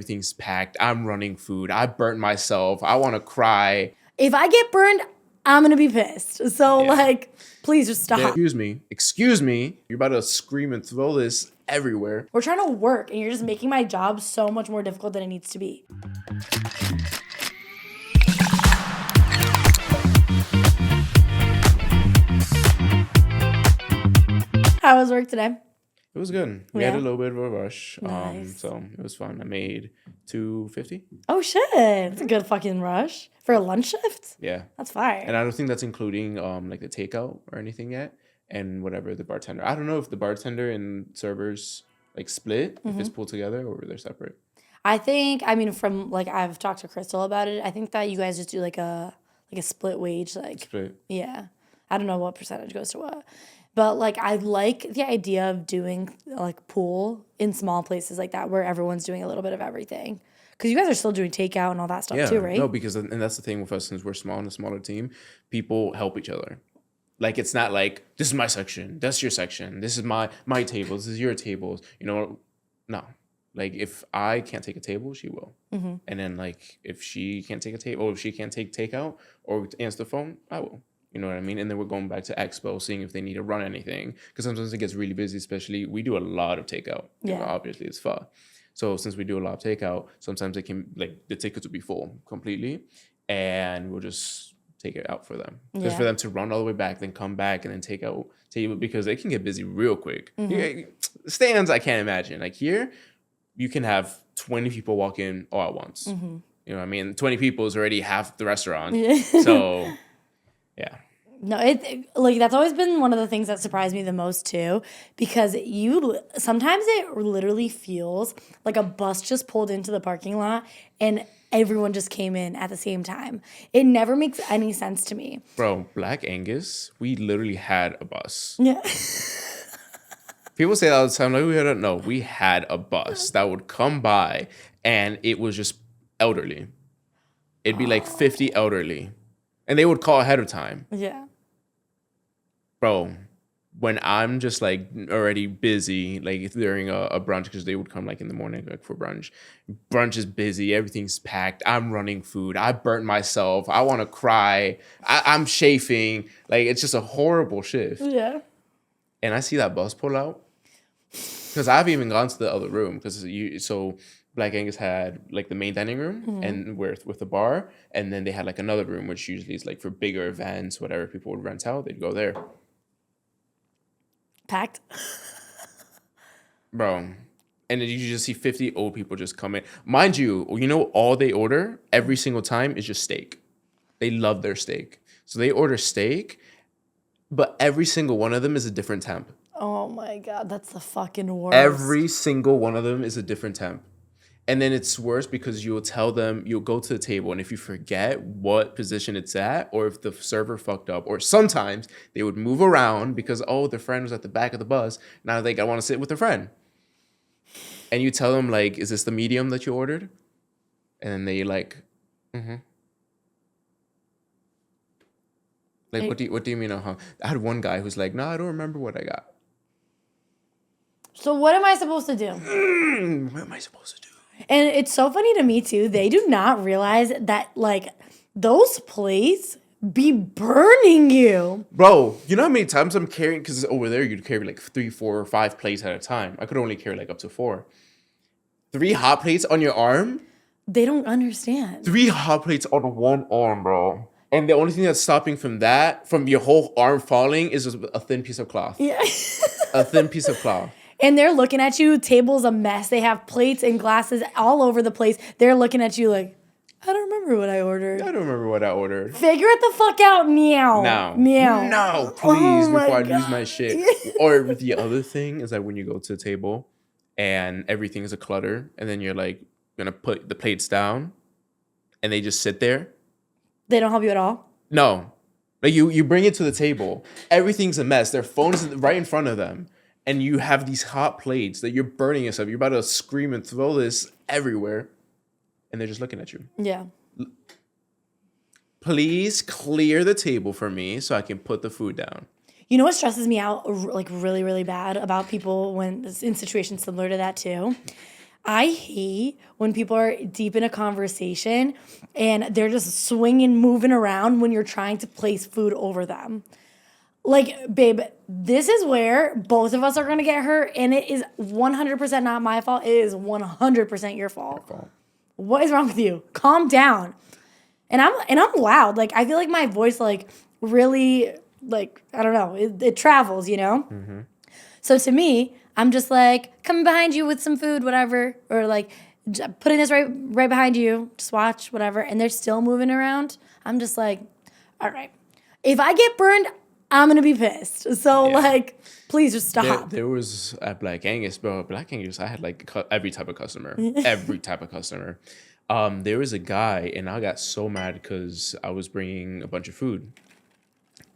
everything's packed. I'm running food. I burnt myself. I want to cry. If I get burned, I'm going to be pissed. So, please just stop. Excuse me. You're about to scream and throw this everywhere. We're trying to work, and you're just making my job so much more difficult than it needs to be. How was work today? It was good. We had a little bit of a rush. Nice. So it was fun. I made $250. Oh, shit. That's a good fucking rush. For a lunch shift? Yeah. That's fire. And I don't think that's including like the takeout or anything yet. And whatever the bartender. I don't know if the bartender and servers like split, if it's pulled together or they're separate. I think, from like I've talked to Crystal about it. I think that you guys just do like a split wage. Split. Yeah. I don't know what percentage goes to what. But, like, I like the idea of doing, like, pool in small places like that where everyone's doing a little bit of everything. Because you guys are still doing takeout and all that stuff too, right? No, because, and that's the thing with us, since we're small and a smaller team, people help each other. Like, it's not like, this is my section, that's your section, this is my tables, this is your tables. You know, no. Like, if I can't take a table, she will. Mm-hmm. And then, like, if she can't take a table, or if she can't take takeout or answer the phone, I will. You know what I mean? And then we're going back to Expo, seeing if they need to run anything. Because sometimes it gets really busy, especially we do a lot of takeout. Yeah. You know, obviously, it's fun. So since we do a lot of takeout, sometimes it can, like, the tickets will be full completely. And we'll just take it out for them. Just for them to run all the way back, then come back and then take out table. Because they can get busy real quick. Mm-hmm. Stands, I can't imagine. Like here, you can have 20 people walk in all at once. Mm-hmm. You know what I mean? 20 people is already half the restaurant. So... yeah. No, that's always been one of the things that surprised me the most too, because sometimes it literally feels like a bus just pulled into the parking lot and everyone just came in at the same time. It never makes any sense to me. Bro, Black Angus, we literally had a bus. Yeah. People say that all the time, like we had a bus that would come by and it was just elderly. It'd be like 50 elderly. And they would call ahead of time. Yeah. Bro, when I'm just like already busy, like during a brunch, because they would come like in the morning like for brunch. Brunch is busy. Everything's packed. I'm running food. I burnt myself. I want to cry. I'm chafing. Like, it's just a horrible shift. Yeah. And I see that bus pull out. Because I've even gone to the other room. So Black Angus had like the main dining room and with the bar, and then they had like another room which usually is like for bigger events, whatever people would rent out, they'd go there. Packed. Bro. And then you just see 50 old people just come in. Mind you, all they order every single time is just steak. They love their steak. So they order steak, but every single one of them is a different temp. Oh my God, that's the fucking worst. Every single one of them is a different temp. And then it's worse because you'll go to the table, and if you forget what position it's at, or if the server fucked up, or sometimes they would move around because, their friend was at the back of the bus. Now I want to sit with their friend. And you tell them, like, is this the medium that you ordered? And then they like, mm-hmm. Like, what do you mean, uh-huh? I had one guy who's like, no, I don't remember what I got. So what am I supposed to do? What am I supposed to do? And it's so funny to me, too. They do not realize that, like, those plates be burning you. Bro, you know how many times I'm carrying? Because over there, you'd carry, like, 3, 4, or 5 plates at a time. I could only carry, like, up to 4. 3 hot plates on your arm? They don't understand. 3 hot plates on one arm, bro. And the only thing that's stopping from your whole arm falling, is just a thin piece of cloth. Yeah. A thin piece of cloth. And they're looking at you. Table's a mess. They have plates and glasses all over the place. They're looking at you like, I don't remember what I ordered. Figure it the fuck out, meow. No, please, before I lose my shit. Or the other thing is that when you go to a table and everything is a clutter, and then you're like gonna put the plates down, and they just sit there. They don't help you at all? No. Like you bring it to the table. Everything's a mess. Their phone is right in front of them. And you have these hot plates that you're burning yourself. You're about to scream and throw this everywhere. And they're just looking at you. Yeah. Please clear the table for me so I can put the food down. You know what stresses me out like really, really bad about people when in situations similar to that too? I hate when people are deep in a conversation and they're just swinging, moving around when you're trying to place food over them. Like, babe, this is where both of us are gonna get hurt, and it is 100% not my fault. It is 100% your fault. What is wrong with you? Calm down. And I'm loud. Like, I feel like my voice like really like I don't know. It travels, you know. So to me, I'm just like coming behind you with some food, whatever, or like putting this right behind you. Just watch, whatever, and they're still moving around. I'm just like, all right. If I get burned, I'm gonna be pissed. So like, please just stop. There was at Black Angus, bro. Black Angus, I had like every type of customer, every type of customer. There was a guy, and I got so mad because I was bringing a bunch of food,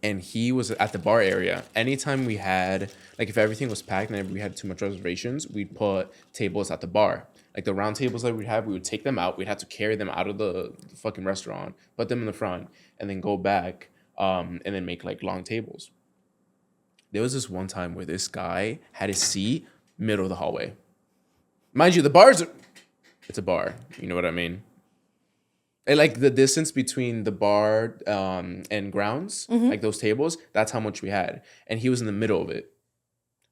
and he was at the bar area. Anytime we had, like, if everything was packed and we had too much reservations, we'd put tables at the bar. Like the round tables that we'd have, we would take them out. We'd have to carry them out of the fucking restaurant, put them in the front, and then go back, and then make like long tables. There was this one time where this guy had his seat middle of the hallway. Mind you, it's a bar. You know what I mean? And like the distance between the bar and grounds, like those tables, that's how much we had. And he was in the middle of it.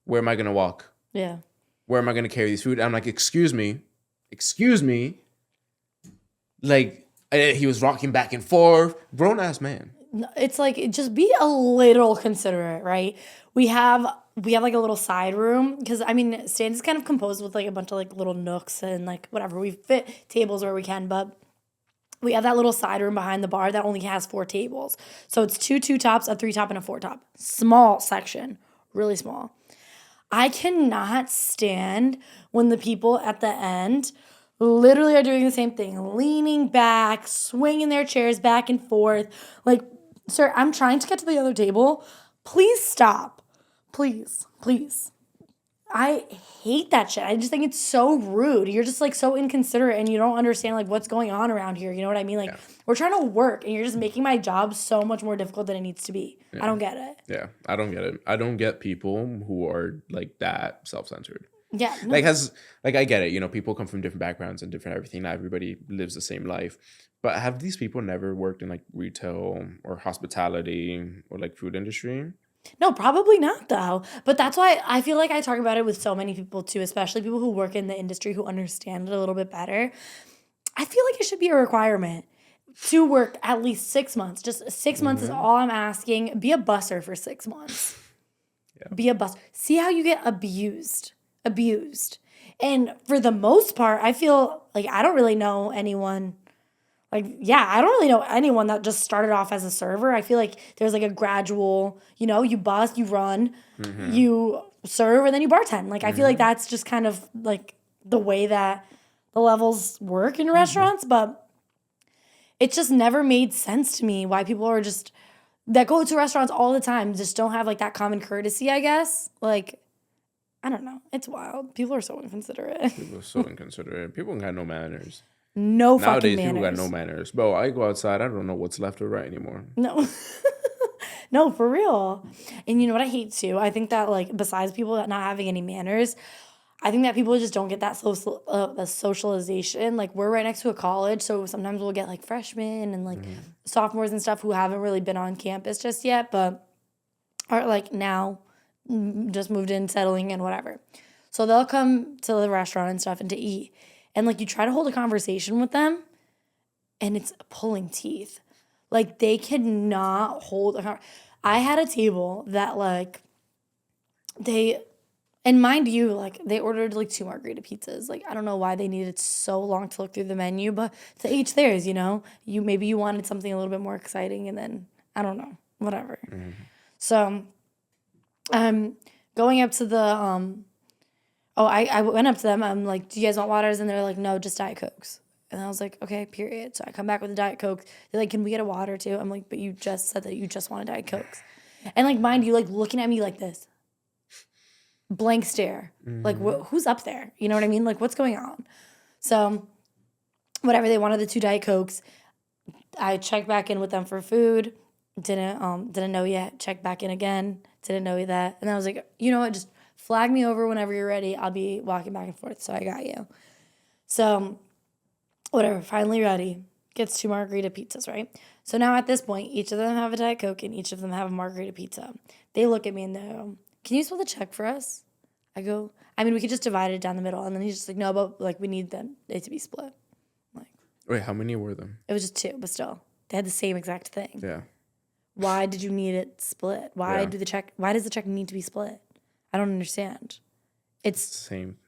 Where am I going to walk? Yeah. Where am I going to carry these food? And I'm like, excuse me. Like, he was rocking back and forth. Grown-ass man. It's like, just be a little considerate, right? We have like a little side room because I mean, Stan's is kind of composed with like a bunch of like little nooks and like whatever. We fit tables where we can, but we have that little side room behind the bar that only has 4 tables. So it's 2 tops, a 3 top, and a 4 top. Small section, really small. I cannot stand when the people at the end literally are doing the same thing, leaning back, swinging their chairs back and forth. Like, sir, I'm trying to get to the other table. Please stop. Please. I hate that shit. I just think it's so rude. You're just like so inconsiderate and you don't understand like what's going on around here. You know what I mean? Like we're trying to work and you're just making my job so much more difficult than it needs to be. I don't get it. Yeah, I don't get it. I don't get people who are like that self-centered. Yeah. No. Like I get it. You know, people come from different backgrounds and different everything. Not everybody lives the same life. But have these people never worked in like retail or hospitality or like food industry? No, probably not though. But that's why I feel like I talk about it with so many people too, especially people who work in the industry who understand it a little bit better. I feel like it should be a requirement to work at least 6 months. Just 6 months is all I'm asking. Be a busser for 6 months. Yeah. Be a busser. See how you get abused. And for the most part, I feel like I don't really know anyone. Like, yeah, I don't really know anyone that just started off as a server. I feel like there's like a gradual, you know, you bust, you run, you serve, and then you bartend. Like, I feel like that's just kind of like the way that the levels work in restaurants. But it just never made sense to me why people are just, that go to restaurants all the time, just don't have like that common courtesy, I guess. Like, I don't know. It's wild. People are so inconsiderate. People are so inconsiderate. People got no manners. No fucking Nowadays, manners. people got no manners. Bro, I go outside, I don't know what's left or right anymore. No. No, for real. And you know what I hate too? I think that like besides people not having any manners, I think that people just don't get that the socialization. Like we're right next to a college, so sometimes we'll get like freshmen and like sophomores and stuff who haven't really been on campus just yet, but are like now just moved in, settling in, whatever. So they'll come to the restaurant and stuff and to eat. And, like, you try to hold a conversation with them, and it's pulling teeth. Like, they cannot hold a conversation. I had a table that, like, and mind you, like, they ordered, like, 2 margarita pizzas. Like, I don't know why they needed so long to look through the menu, but to each theirs, you know? Maybe you wanted something a little bit more exciting, and then, I don't know, whatever. So, going up to the, I went up to them. I'm like, do you guys want waters? And they're like, no, just Diet Cokes. And I was like, okay, period. So I come back with a Diet Coke. They're like, can we get a water too? I'm like, but you just said that you just wanted Diet Cokes. And like, mind you, like looking at me like this. Blank stare. Like, who's up there? You know what I mean? Like, what's going on? So whatever, they wanted the 2 Diet Cokes. I checked back in with them for food. Didn't know yet. Checked back in again. Didn't know that. And I was like, you know what, just flag me over whenever you're ready. I'll be walking back and forth, so I got you. So, whatever, finally ready. Gets 2 margarita pizzas, right? So now at this point, each of them have a Diet Coke and each of them have a margarita pizza. They look at me and they go, can you split the check for us? I go, I mean, we could just divide it down the middle. And then he's just like, no, but like we need it to be split. Like, Wait, how many were them? it was just 2, but still, they had the same exact thing. Yeah. Why did you need it split? Why does the check need to be split? I don't understand. It's Same.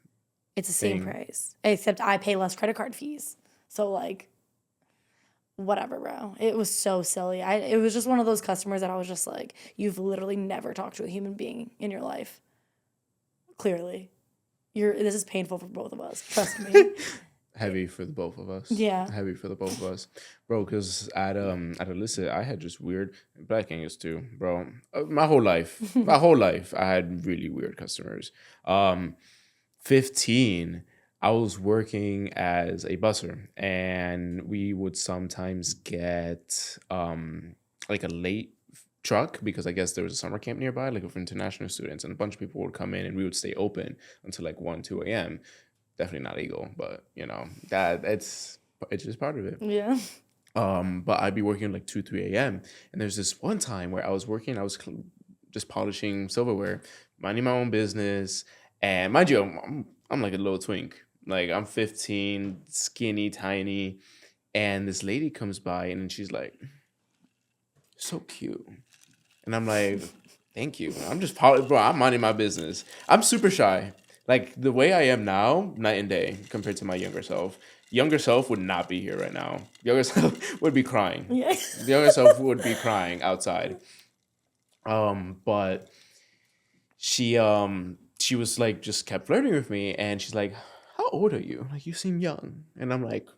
It's the same price, except I pay less credit card fees. So like, whatever, bro. It was so silly. It was just one of those customers that I was just like, you've literally never talked to a human being in your life. Clearly, this is painful for both of us. Trust me. Heavy for the both of us. Yeah. Heavy for the both of us, bro. Because at Illicit, I had just weird Black Angus too, bro. My whole life, I had really weird customers. 15, I was working as a busser, and we would sometimes get like a late truck because I guess there was a summer camp nearby, like for international students, and a bunch of people would come in, and we would stay open until like 1, 2 a.m. Definitely not legal, but you know that it's just part of it. Yeah. But I'd be working like 2, 3 a.m. And there's this one time where I was working, just polishing silverware, minding my own business. And mind you, I'm like a little twink. Like I'm 15, skinny, tiny. And this lady comes by and she's like, so cute. And I'm like, thank you. I'm just, bro, I'm minding my business. I'm super shy. Like the way I am now, night and day compared to my younger self. Younger self would not be here right now. Younger self would be crying. Yeah. The younger self would be crying outside. But she was like, just kept flirting with me, and she's like, how old are you? Like, you seem young. And I'm like,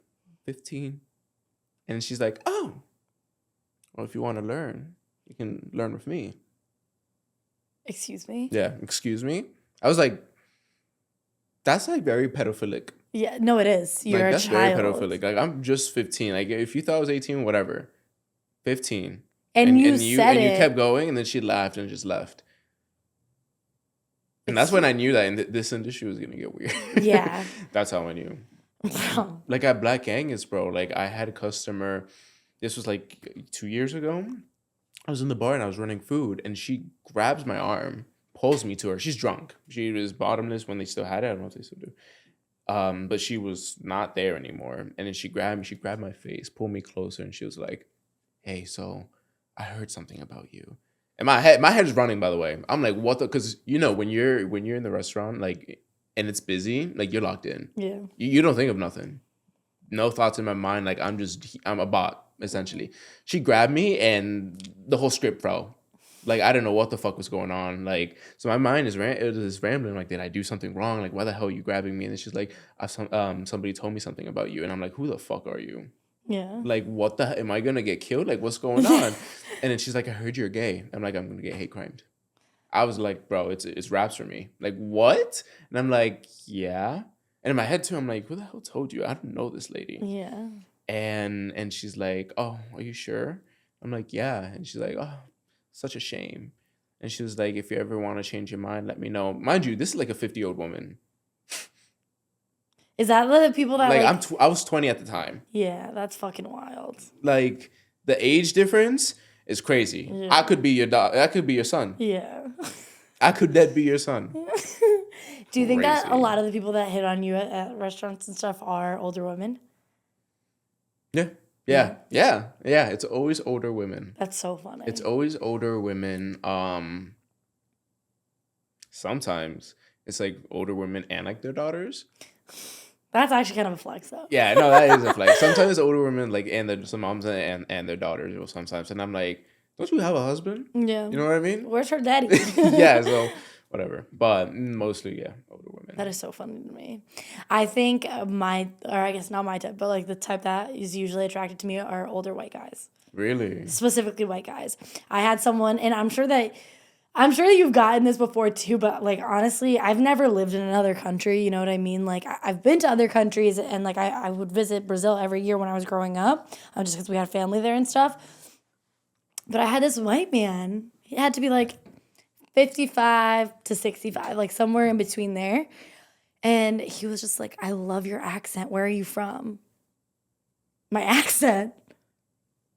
15. And she's like, oh, well, if you want to learn, you can learn with me. Excuse me? Yeah, excuse me? I was like, that's like very pedophilic. Yeah, no, it is. You're like, a that's child. very pedophilic. Like, I'm just 15. Like, if you thought I was 18, whatever. 15. And you kept going, and then she laughed and just left. And that's when I knew that this industry was going to get weird. Yeah. That's how I knew. Like at Black Angus, bro, like I had a customer, this was like 2 years ago. I was in the bar and I was running food, and she grabs my arm, pulls me to her. She's drunk. She was bottomless when they still had it. I don't know if they still do. But she was not there anymore. And then she grabbed my face, pulled me closer, and she was like, hey, so I heard something about you. And my head is running, by the way. I'm like, what the? Because you know, when you're in the restaurant, like, and it's busy, like you're locked in. Yeah. You don't think of nothing. No thoughts in my mind. Like I'm a bot essentially. She grabbed me, and the whole script fell. Like I don't know what the fuck was going on. Like so, my mind is rambling. Like, did I do something wrong? Like, why the hell are you grabbing me? And then she's like, somebody told me something about you, and I'm like, who the fuck are you? Yeah. Like, what the? Am I gonna get killed? Like, what's going on? And then she's like, I heard you're gay. I'm like, I'm gonna get hate crimed. I was like, bro, it's raps for me. Like, what? And I'm like, yeah. And in my head too, I'm like, who the hell told you? I don't know this lady. Yeah. And she's like, oh, are you sure? I'm like, yeah. And she's like, oh, such a shame. And she was like, if you ever want to change your mind, let me know. Mind you, this is like a 50-year-old woman. Is that the people that like I was 20 at the time. Yeah, that's fucking wild. Like the age difference is crazy. Yeah. I could be your dog. I could be your son. Yeah. I could dead be your son. Do you think that a lot of the people that hit on you at restaurants and stuff are older women? Yeah. It's always older women. That's so funny. It's always older women. Sometimes it's like older women and like their daughters. That's actually kind of a flex, though. Yeah, no, that is a flex. Sometimes it's older women like and some moms and their daughters. Or sometimes, and I'm like, don't you have a husband? Yeah. You know what I mean? Where's her daddy? Yeah. So whatever, but mostly older women. That is so funny to me. I think I guess not my type, but like the type that is usually attracted to me are older white guys. Really? Specifically white guys. I had someone, and I'm sure that you've gotten this before too, but like honestly, I've never lived in another country, you know what I mean? Like I've been to other countries, and like I would visit Brazil every year when I was growing up, just because we had family there and stuff. But I had this white man, he had to be like 55 to 65, like somewhere in between there. And he was just like, I love your accent. Where are you from? My accent.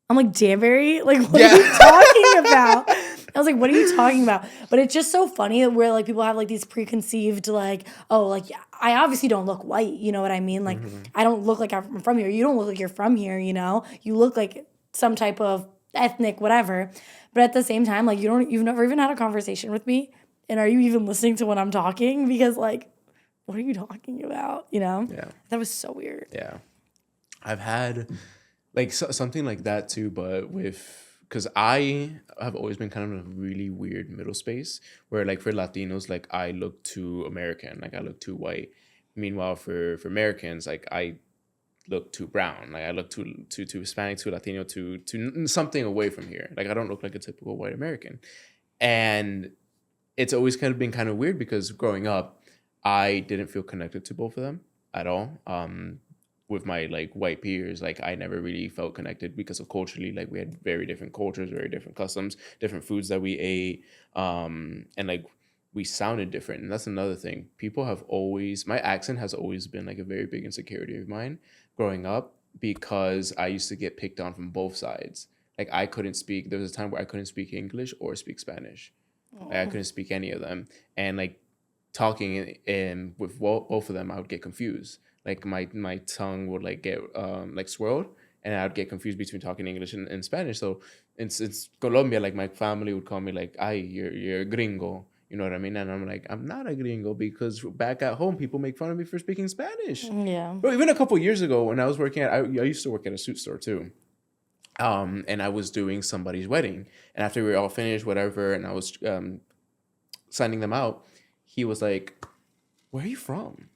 I'm like, Danbury? Like, what are you talking about? I was like, what are you talking about? But it's just so funny where like people have like these preconceived like, oh, like I obviously don't look white. You know what I mean? Like I don't look like I'm from here. You don't look like you're from here, you know? You look like some type of ethnic whatever. But at the same time, like you've never even had a conversation with me. And are you even listening to when I'm talking? Because like, what are you talking about? You know? Yeah. That was so weird. Yeah. I've had like something like that too, but because I have always been kind of in a really weird middle space where like for Latinos, like I look too American, like I look too white. Meanwhile, for Americans, like I look too brown, like I look too Hispanic, too Latino, to something away from here. Like I don't look like a typical white American, and it's always kind of been kind of weird because growing up, I didn't feel connected to both of them at all. With my like white peers, like I never really felt connected because of culturally, like we had very different cultures, very different customs, different foods that we ate, and like we sounded different. And that's another thing. My accent has always been like a very big insecurity of mine growing up because I used to get picked on from both sides. Like there was a time where I couldn't speak English or speak Spanish. Like I couldn't speak any of them. And like talking in with both of them, I would get confused. Like my tongue would like get like swirled, and I'd get confused between talking English and Spanish. So it's Colombia. Like my family would call me like, "Ay, you're a gringo." You know what I mean? And I'm like, I'm not a gringo because back at home, people make fun of me for speaking Spanish. Yeah. But even a couple years ago, when I was working I used to work at a suit store too. And I was doing somebody's wedding, and after we were all finished, whatever, and I was signing them out, he was like, "Where are you from?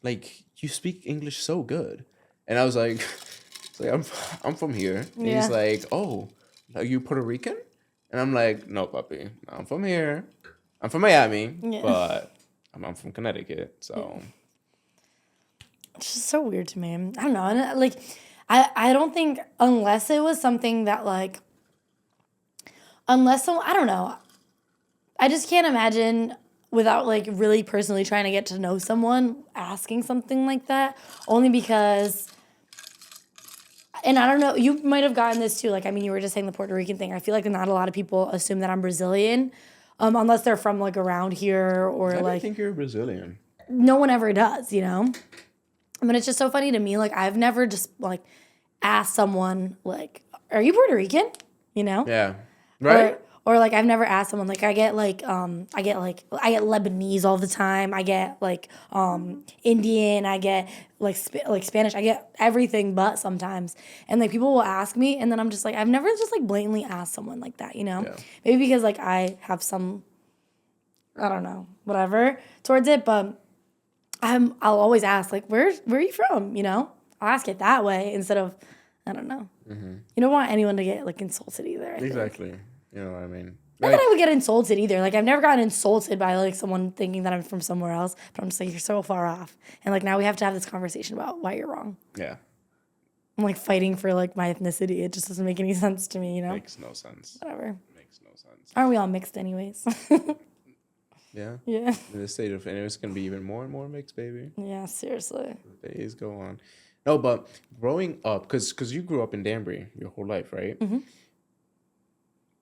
Like, you speak English so good." And I was like, I'm from here. And Yeah. he's like, "Oh, are you Puerto Rican?" And I'm like, "No, puppy, I'm from here. I'm from Miami, Yeah. but I'm from Connecticut." So it's just so weird to me. I don't know. And like, I don't think unless it was something that like, I don't know. I just can't imagine without like really personally trying to get to know someone asking something like that. Only because, and I don't know, you might have gotten this too. Like, I mean, you were just saying the Puerto Rican thing. I feel like not a lot of people assume that I'm Brazilian, unless they're from like around here or I like. think you're Brazilian. No one ever does, you know? But it's just so funny to me. Like, I've never just like asked someone like, "Are you Puerto Rican?" You know? Yeah. Right? Or like I've never asked someone like I get Lebanese all the time. I get like Indian. I get like Spanish. I get everything but sometimes. And like people will ask me, and then I'm just like I've never just like blatantly asked someone like that. You know? Yeah. Maybe because like I have some, I don't know, whatever towards it, but I'll always ask like where are you from? You know? I'll ask it that way instead of I don't know. Mm-hmm. You don't want anyone to get like insulted either. I think. Exactly. You know what I mean? Not that I would get insulted either. Like I've never gotten insulted by like someone thinking that I'm from somewhere else, but I'm just like you're so far off. And like now we have to have this conversation about why you're wrong. Yeah. I'm like fighting for like my ethnicity. It just doesn't make any sense to me, you know? Makes no sense. Whatever. Makes no sense. Aren't we all mixed anyways? Yeah. Yeah. In this state of, and it's gonna be even more and more mixed, baby. Yeah, seriously. The days go on. No, but growing up, because you grew up in Danbury your whole life, right? Mm-hmm.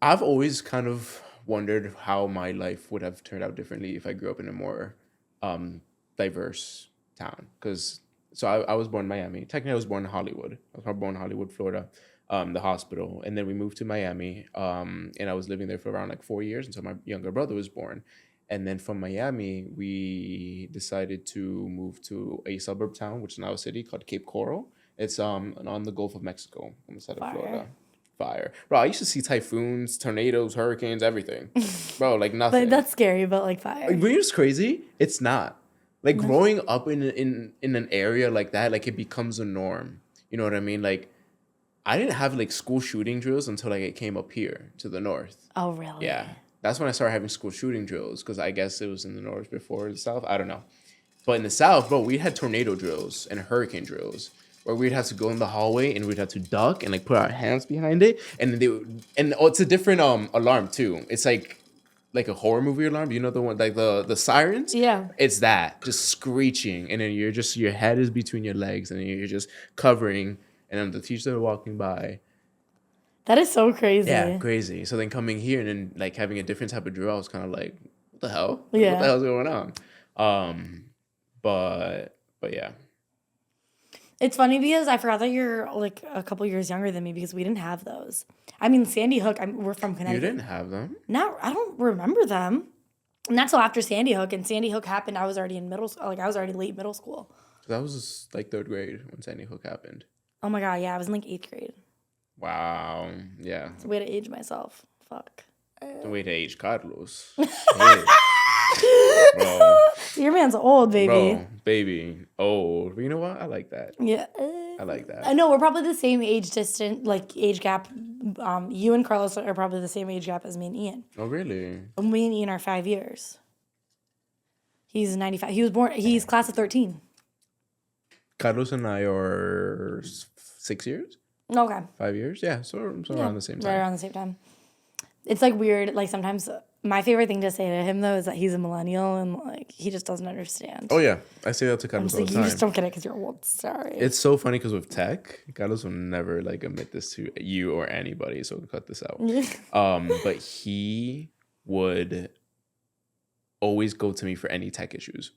I've always kind of wondered how my life would have turned out differently if I grew up in a more diverse town. I was born in Miami. Technically, I was born in Hollywood. I was born in Hollywood, Florida, the hospital. And then we moved to Miami, and I was living there for around like 4 years until my younger brother was born. And then from Miami, we decided to move to a suburb town, which is now a city called Cape Coral. It's on the Gulf of Mexico, on the side of Florida. Fire. Bro, I used to see typhoons, tornadoes, hurricanes, everything. Bro, like nothing. But that's scary, but like fire. Like, when it's crazy, it's not. Like growing up in an area like that, like it becomes a norm. You know what I mean? Like I didn't have like school shooting drills until like it came up here to the north. Oh, really? Yeah. That's when I started having school shooting drills because I guess it was in the north before the south. I don't know. But in the south, bro, we had tornado drills and hurricane drills where we'd have to go in the hallway and we'd have to duck and like put our hands behind it. And then it's a different alarm too. It's like like a horror movie alarm. You know the one like the sirens. Yeah. It's that just screeching, and then you're just your head is between your legs, and you're just covering, and then the teachers are walking by. That is so crazy. Yeah, crazy. So then coming here and then like having a different type of drill, I was kind of like, what the hell? Like, Yeah. what the hell's going on? But yeah. It's funny because I forgot that you're like a couple years younger than me because we didn't have those. I mean, Sandy Hook, we're from Connecticut. You didn't have them? No, I don't remember them. Not till after Sandy Hook. And Sandy Hook happened, I was already in middle school. Like, I was already late middle school. That was like 3rd grade when Sandy Hook happened. Oh my God, yeah, I was in like 8th grade. Wow. Yeah. It's a way to age myself. Fuck. The way to age Carlos. Hey. Bro. Your man's old, baby. Bro, baby. Old. But you know what? I like that. Yeah. I like that. I know, we're probably the same age age gap. You and Carlos are probably the same age gap as me and Ian. Oh, really? Me and Ian are 5 years. He's 95. He's class of 13. Carlos and I are 6 years? Okay. 5 years? Yeah, so around the same time. Right around the same time. It's like weird. Like sometimes my favorite thing to say to him though is that he's a millennial and like he just doesn't understand. Oh yeah, I say that to Carlos all the time. You just don't get it because you're old. Sorry. It's so funny because with tech, Carlos will never like admit this to you or anybody, so we'll cut this out. But he would always go to me for any tech issues.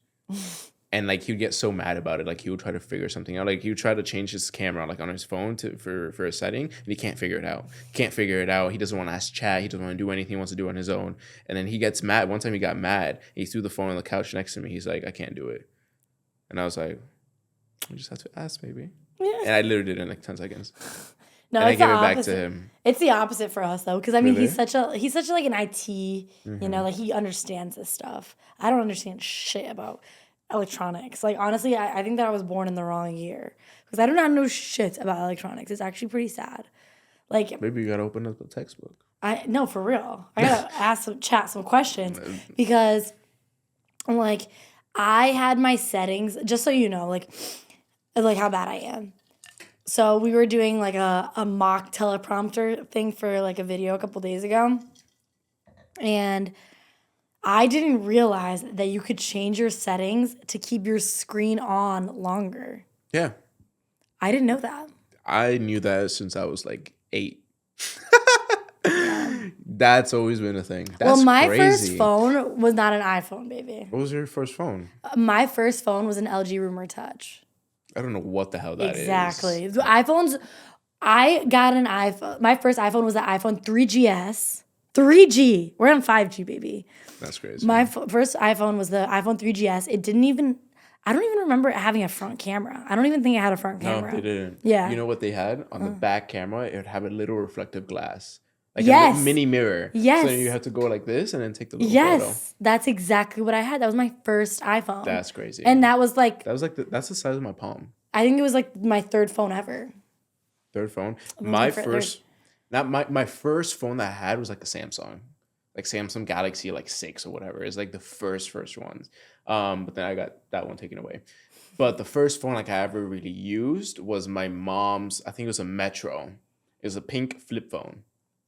And like he would get so mad about it, like he would try to figure something out. Like he would try to change his camera, like on his phone for a setting, and he can't figure it out. He doesn't want to ask chat. He doesn't want to do anything. He wants to do it on his own. And then he gets mad. One time he got mad. He threw the phone on the couch next to me. He's like, "I can't do it." And I was like, "You just have to ask, maybe." Yeah. And I literally did it in like 10 seconds. No, and it's I gave the it back opposite. to him. It's the opposite for us though, because I mean Really? he's such like an IT, you know, like he understands this stuff. I don't understand shit about electronics. Like honestly, I think that I was born in the wrong year because I do not know shit about electronics. It's actually pretty sad. Like Maybe you gotta open up the textbook. No, for real. I gotta chat some questions because like I had my settings just so you know, like how bad I am. So we were doing like a mock teleprompter thing for like a video a couple days ago. And I didn't realize that you could change your settings to keep your screen on longer. Yeah. I didn't know that. I knew that since I was like 8. That's always been a thing. That's my crazy. first phone was not an iPhone, baby. What was your first phone? My first phone was an LG Rumor Touch. I don't know what the hell that is. Exactly. The iPhones, I got an iPhone. My first iPhone was the iPhone 3GS. 3G. We're on 5G, baby. That's crazy. My first iPhone was the iPhone 3GS. I don't even remember it having a front camera. I don't even think it had a front camera. No, it didn't. Yeah. You know what they had? On the back camera, it would have a little reflective glass. Like yes. a mini mirror. Yes. So then you have to go like this and then take the little yes. photo. That's exactly what I had. That was my first iPhone. That's crazy. And that was like... that's the size of my palm. I think it was like my third phone ever. Third phone? My first phone that I had was like a Samsung. Like Samsung Galaxy like 6 or whatever. It's like the first ones. But then I got that one taken away. But the first phone like I ever really used was my mom's, I think it was a Metro. It was a pink flip phone.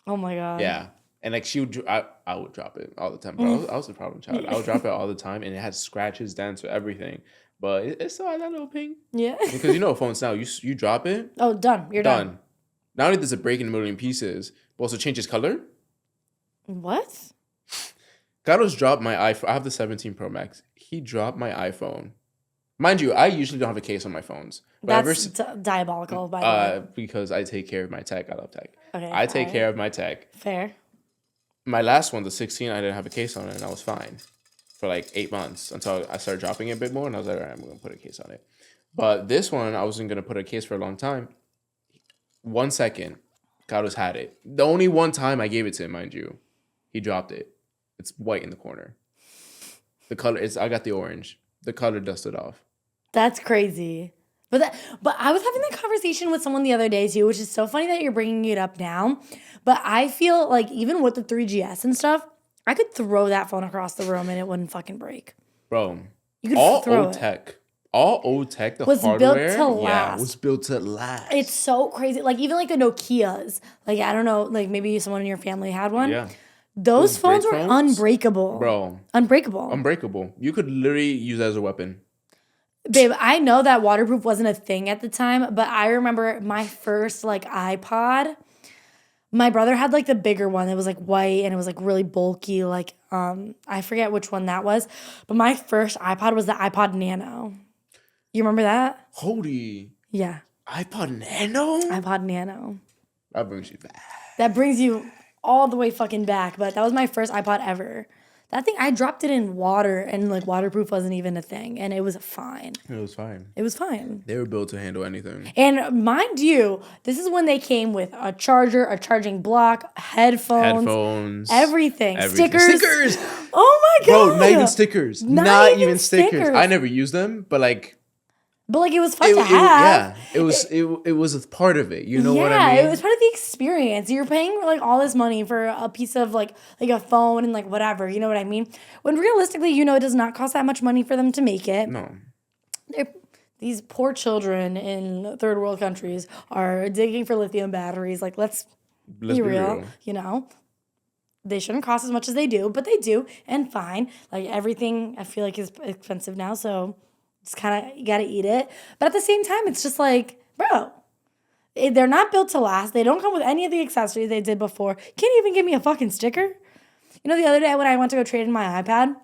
Oh my God. Yeah. And like I would drop it all the time. But I was a problem child. I would drop it all the time and it had scratches, dents, everything. But it still had that little ping. Yeah. Because you know phones now, you drop it. Oh, done. You're done. Not only does it break in a million pieces, but also changes color. What? Carlos dropped my iPhone. I have the 17 Pro Max. He dropped my iPhone. Mind you, I usually don't have a case on my phones. That's diabolical, by the way. Because I take care of my tech. I love tech. Okay, I take care of my tech. Fair. My last one, the 16, I didn't have a case on it, and I was fine for like 8 months until I started dropping it a bit more, and I was like, all right, I'm going to put a case on it. But this one, I wasn't going to put a case for a long time. 1 second, Carlos had it. The only one time I gave it to him, mind you, he dropped it. It's white in the corner. The color I got the orange. The color dusted off. That's crazy. But I was having that conversation with someone the other day too, which is so funny that you're bringing it up now. But I feel like even with the 3GS and stuff, I could throw that phone across the room and it wouldn't fucking break. Bro, you could all throw old it. tech. All old tech, the was hardware, built to last. Was built to last. It's so crazy. Like even like the Nokias. Like I don't know, like maybe someone in your family had one. Yeah. Those phones were phones? unbreakable. Bro. Unbreakable. Unbreakable. You could literally use that as a weapon. Babe, I know that waterproof wasn't a thing at the time, but I remember my first like iPod. My brother had like the bigger one. It was like white and it was like really bulky. Like I forget which one that was, but my first iPod was the iPod Nano. You remember that? Holy. Yeah. iPod Nano? iPod Nano. That brings you back. That brings you all the way fucking back. But that was my first iPod ever. That thing, I dropped it in water and like waterproof wasn't even a thing. And it was fine. It was fine. It was fine. They were built to handle anything. And mind you, this is when they came with a charger, a charging block, headphones. Everything. Stickers. Stickers! Oh my God. Bro, not even stickers. Not even stickers. I never used them, but like... But like it was fun to have. It was a part of it. You know what I mean? Yeah, it was part of the experience. You're paying like all this money for a piece of like a phone and like whatever. You know what I mean? When realistically, you know, it does not cost that much money for them to make it. No. These poor children in third world countries are digging for lithium batteries. Like let's be real. You know, they shouldn't cost as much as they do, but they do, and fine. Like everything, I feel like is expensive now, so. Just kind of, you got to eat it. But at the same time, it's just like, bro, they're not built to last. They don't come with any of the accessories they did before. Can't even give me a fucking sticker. You know, the other day when I went to go trade in my iPad,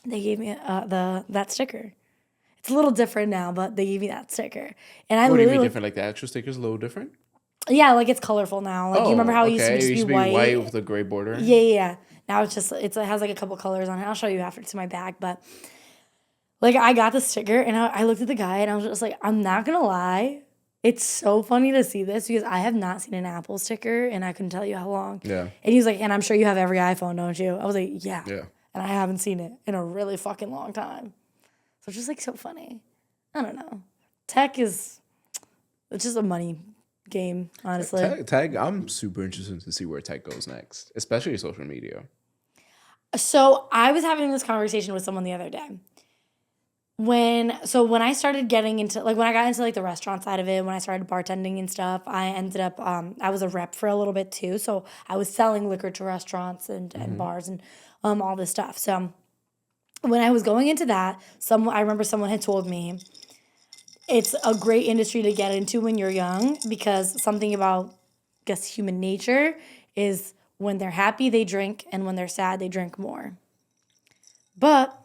they gave me that sticker. It's a little different now, but they gave me that sticker. And I what do you mean different? Like the actual sticker's a little different? Yeah, like it's colorful now. Like you remember how it used to just be white? White with a gray border? Yeah. Now it has like a couple colors on it. I'll show you after to my bag, but... Like, I got the sticker, and I looked at the guy, and I was just like, I'm not going to lie. It's so funny to see this, because I have not seen an Apple sticker, and I couldn't tell you how long. Yeah. And he was like, and I'm sure you have every iPhone, don't you? I was like, yeah. Yeah. And I haven't seen it in a really fucking long time. So it's just, like, so funny. I don't know. It's just a money game, honestly. I'm super interested to see where tech goes next, especially social media. So I was having this conversation with someone the other day. When I started getting into, like, when I got into, like, the restaurant side of it, when I started bartending and stuff, I ended up, I was a rep for a little bit, too. So I was selling liquor to restaurants and bars and all this stuff. So when I was going into that, I remember someone had told me, it's a great industry to get into when you're young, because something about, I guess, human nature is when they're happy, they drink, and when they're sad, they drink more. But...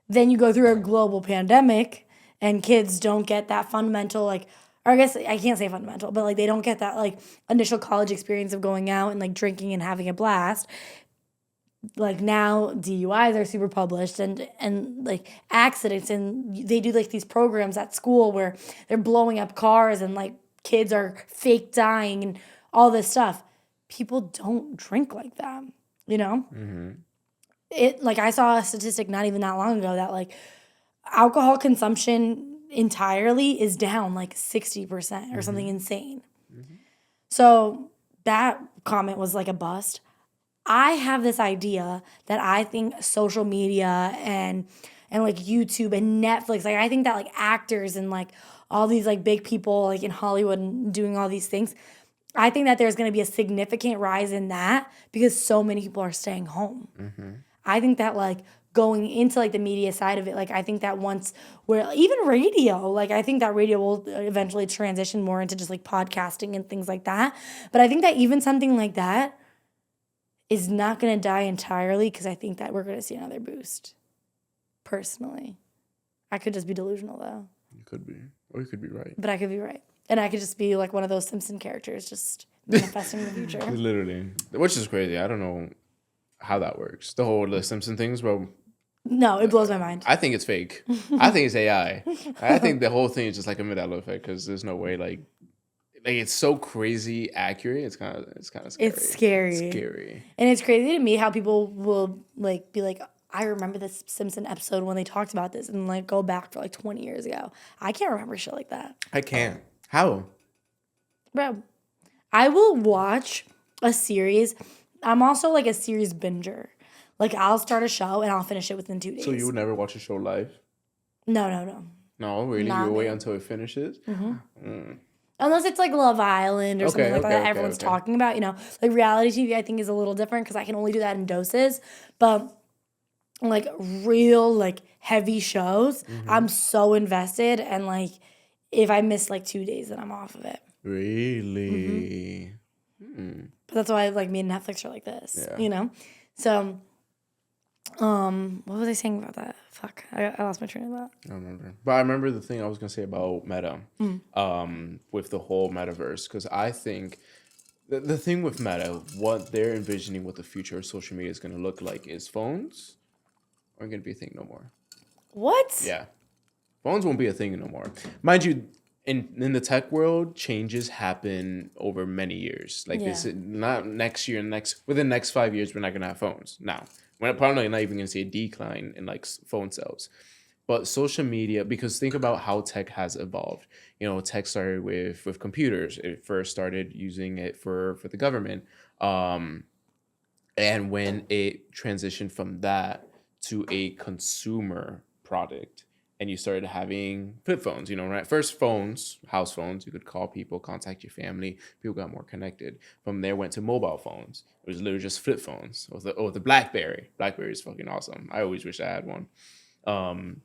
then you go through a global pandemic and kids don't get that fundamental, like, or I guess I can't say fundamental, but like they don't get that like initial college experience of going out and like drinking and having a blast. Like now DUIs are super published and like accidents, and they do like these programs at school where they're blowing up cars and like kids are fake dying and all this stuff. People don't drink like that, you know? Mm-hmm. Like I saw a statistic not even that long ago that like alcohol consumption entirely is down like 60% or something insane. Mm-hmm. So that comment was like a bust. I have this idea that I think social media and like YouTube and Netflix, like I think that like actors and like all these like big people like in Hollywood and doing all these things, I think that there's going to be a significant rise in that because so many people are staying home. Mm-hmm. I think that like going into like the media side of it, like I think that once we're even radio, like I think that radio will eventually transition more into just like podcasting and things like that. But I think that even something like that is not going to die entirely because I think that we're going to see another boost. Personally, I could just be delusional though. You could be, or you could be right. But I could be right, and I could just be like one of those Simpson characters, just manifesting the future. Literally, which is crazy. I don't know how that works. The whole Simpson things, bro. No, it blows my mind. I think it's fake. I think it's AI. I think the whole thing is just like a Mandela effect because there's no way like it's so crazy accurate. It's kind of scary. It's scary. It's scary. And it's crazy to me how people will like be like, I remember this Simpson episode when they talked about this and like go back for like 20 years ago. I can't remember shit like that. I can't. How? Bro, I will watch a series. I'm also like a series binger. Like I'll start a show and I'll finish it within 2 days. So you would never watch a show live? No. No, really? You wait until it finishes? Mm-hmm. Unless it's like Love Island or something Okay, like okay, that okay, everyone's okay. talking about, like reality TV I think is a little different because I can only do that in doses. But like real like heavy shows, Mm-hmm. I'm so invested and like if I miss like 2 days then I'm off of it. Really? But that's why like me and Netflix are like this, Yeah. So what was I saying about that? Fuck. I lost my train of thought. I remember. But I remember the thing I was gonna say about Meta, with the whole metaverse, because I think the thing with Meta, what they're envisioning what the future of social media is gonna look like is phones aren't gonna be a thing no more. What? Yeah. Phones won't be a thing no more. Mind you, in the tech world, changes happen over many years. Like this, Yeah. not next year, within the next 5 years, we're not gonna have phones. Now, we're probably not even gonna see a decline in like phone sales. But social media, because think about how tech has evolved. Tech started with computers. It first started using it for the government, and when it transitioned from that to a consumer product, and you started having flip phones, right? First phones, house phones, you could call people, contact your family. People got more connected. From there, went to mobile phones. It was literally just flip phones. The BlackBerry. BlackBerry is fucking awesome. I always wish I had one. Um,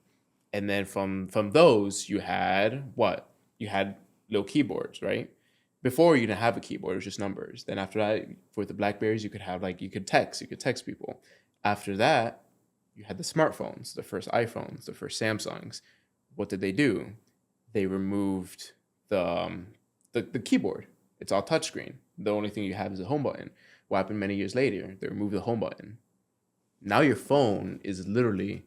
and then from those, you had what? You had little keyboards, right? Before you didn't have a keyboard, it was just numbers. Then after that, for the Blackberries, you could have you could text people. After that, you had the smartphones, the first iPhones, the first Samsungs. What did they do? They removed the keyboard. It's all touchscreen. The only thing you have is a home button. What happened many years later? They removed the home button. Now your phone is literally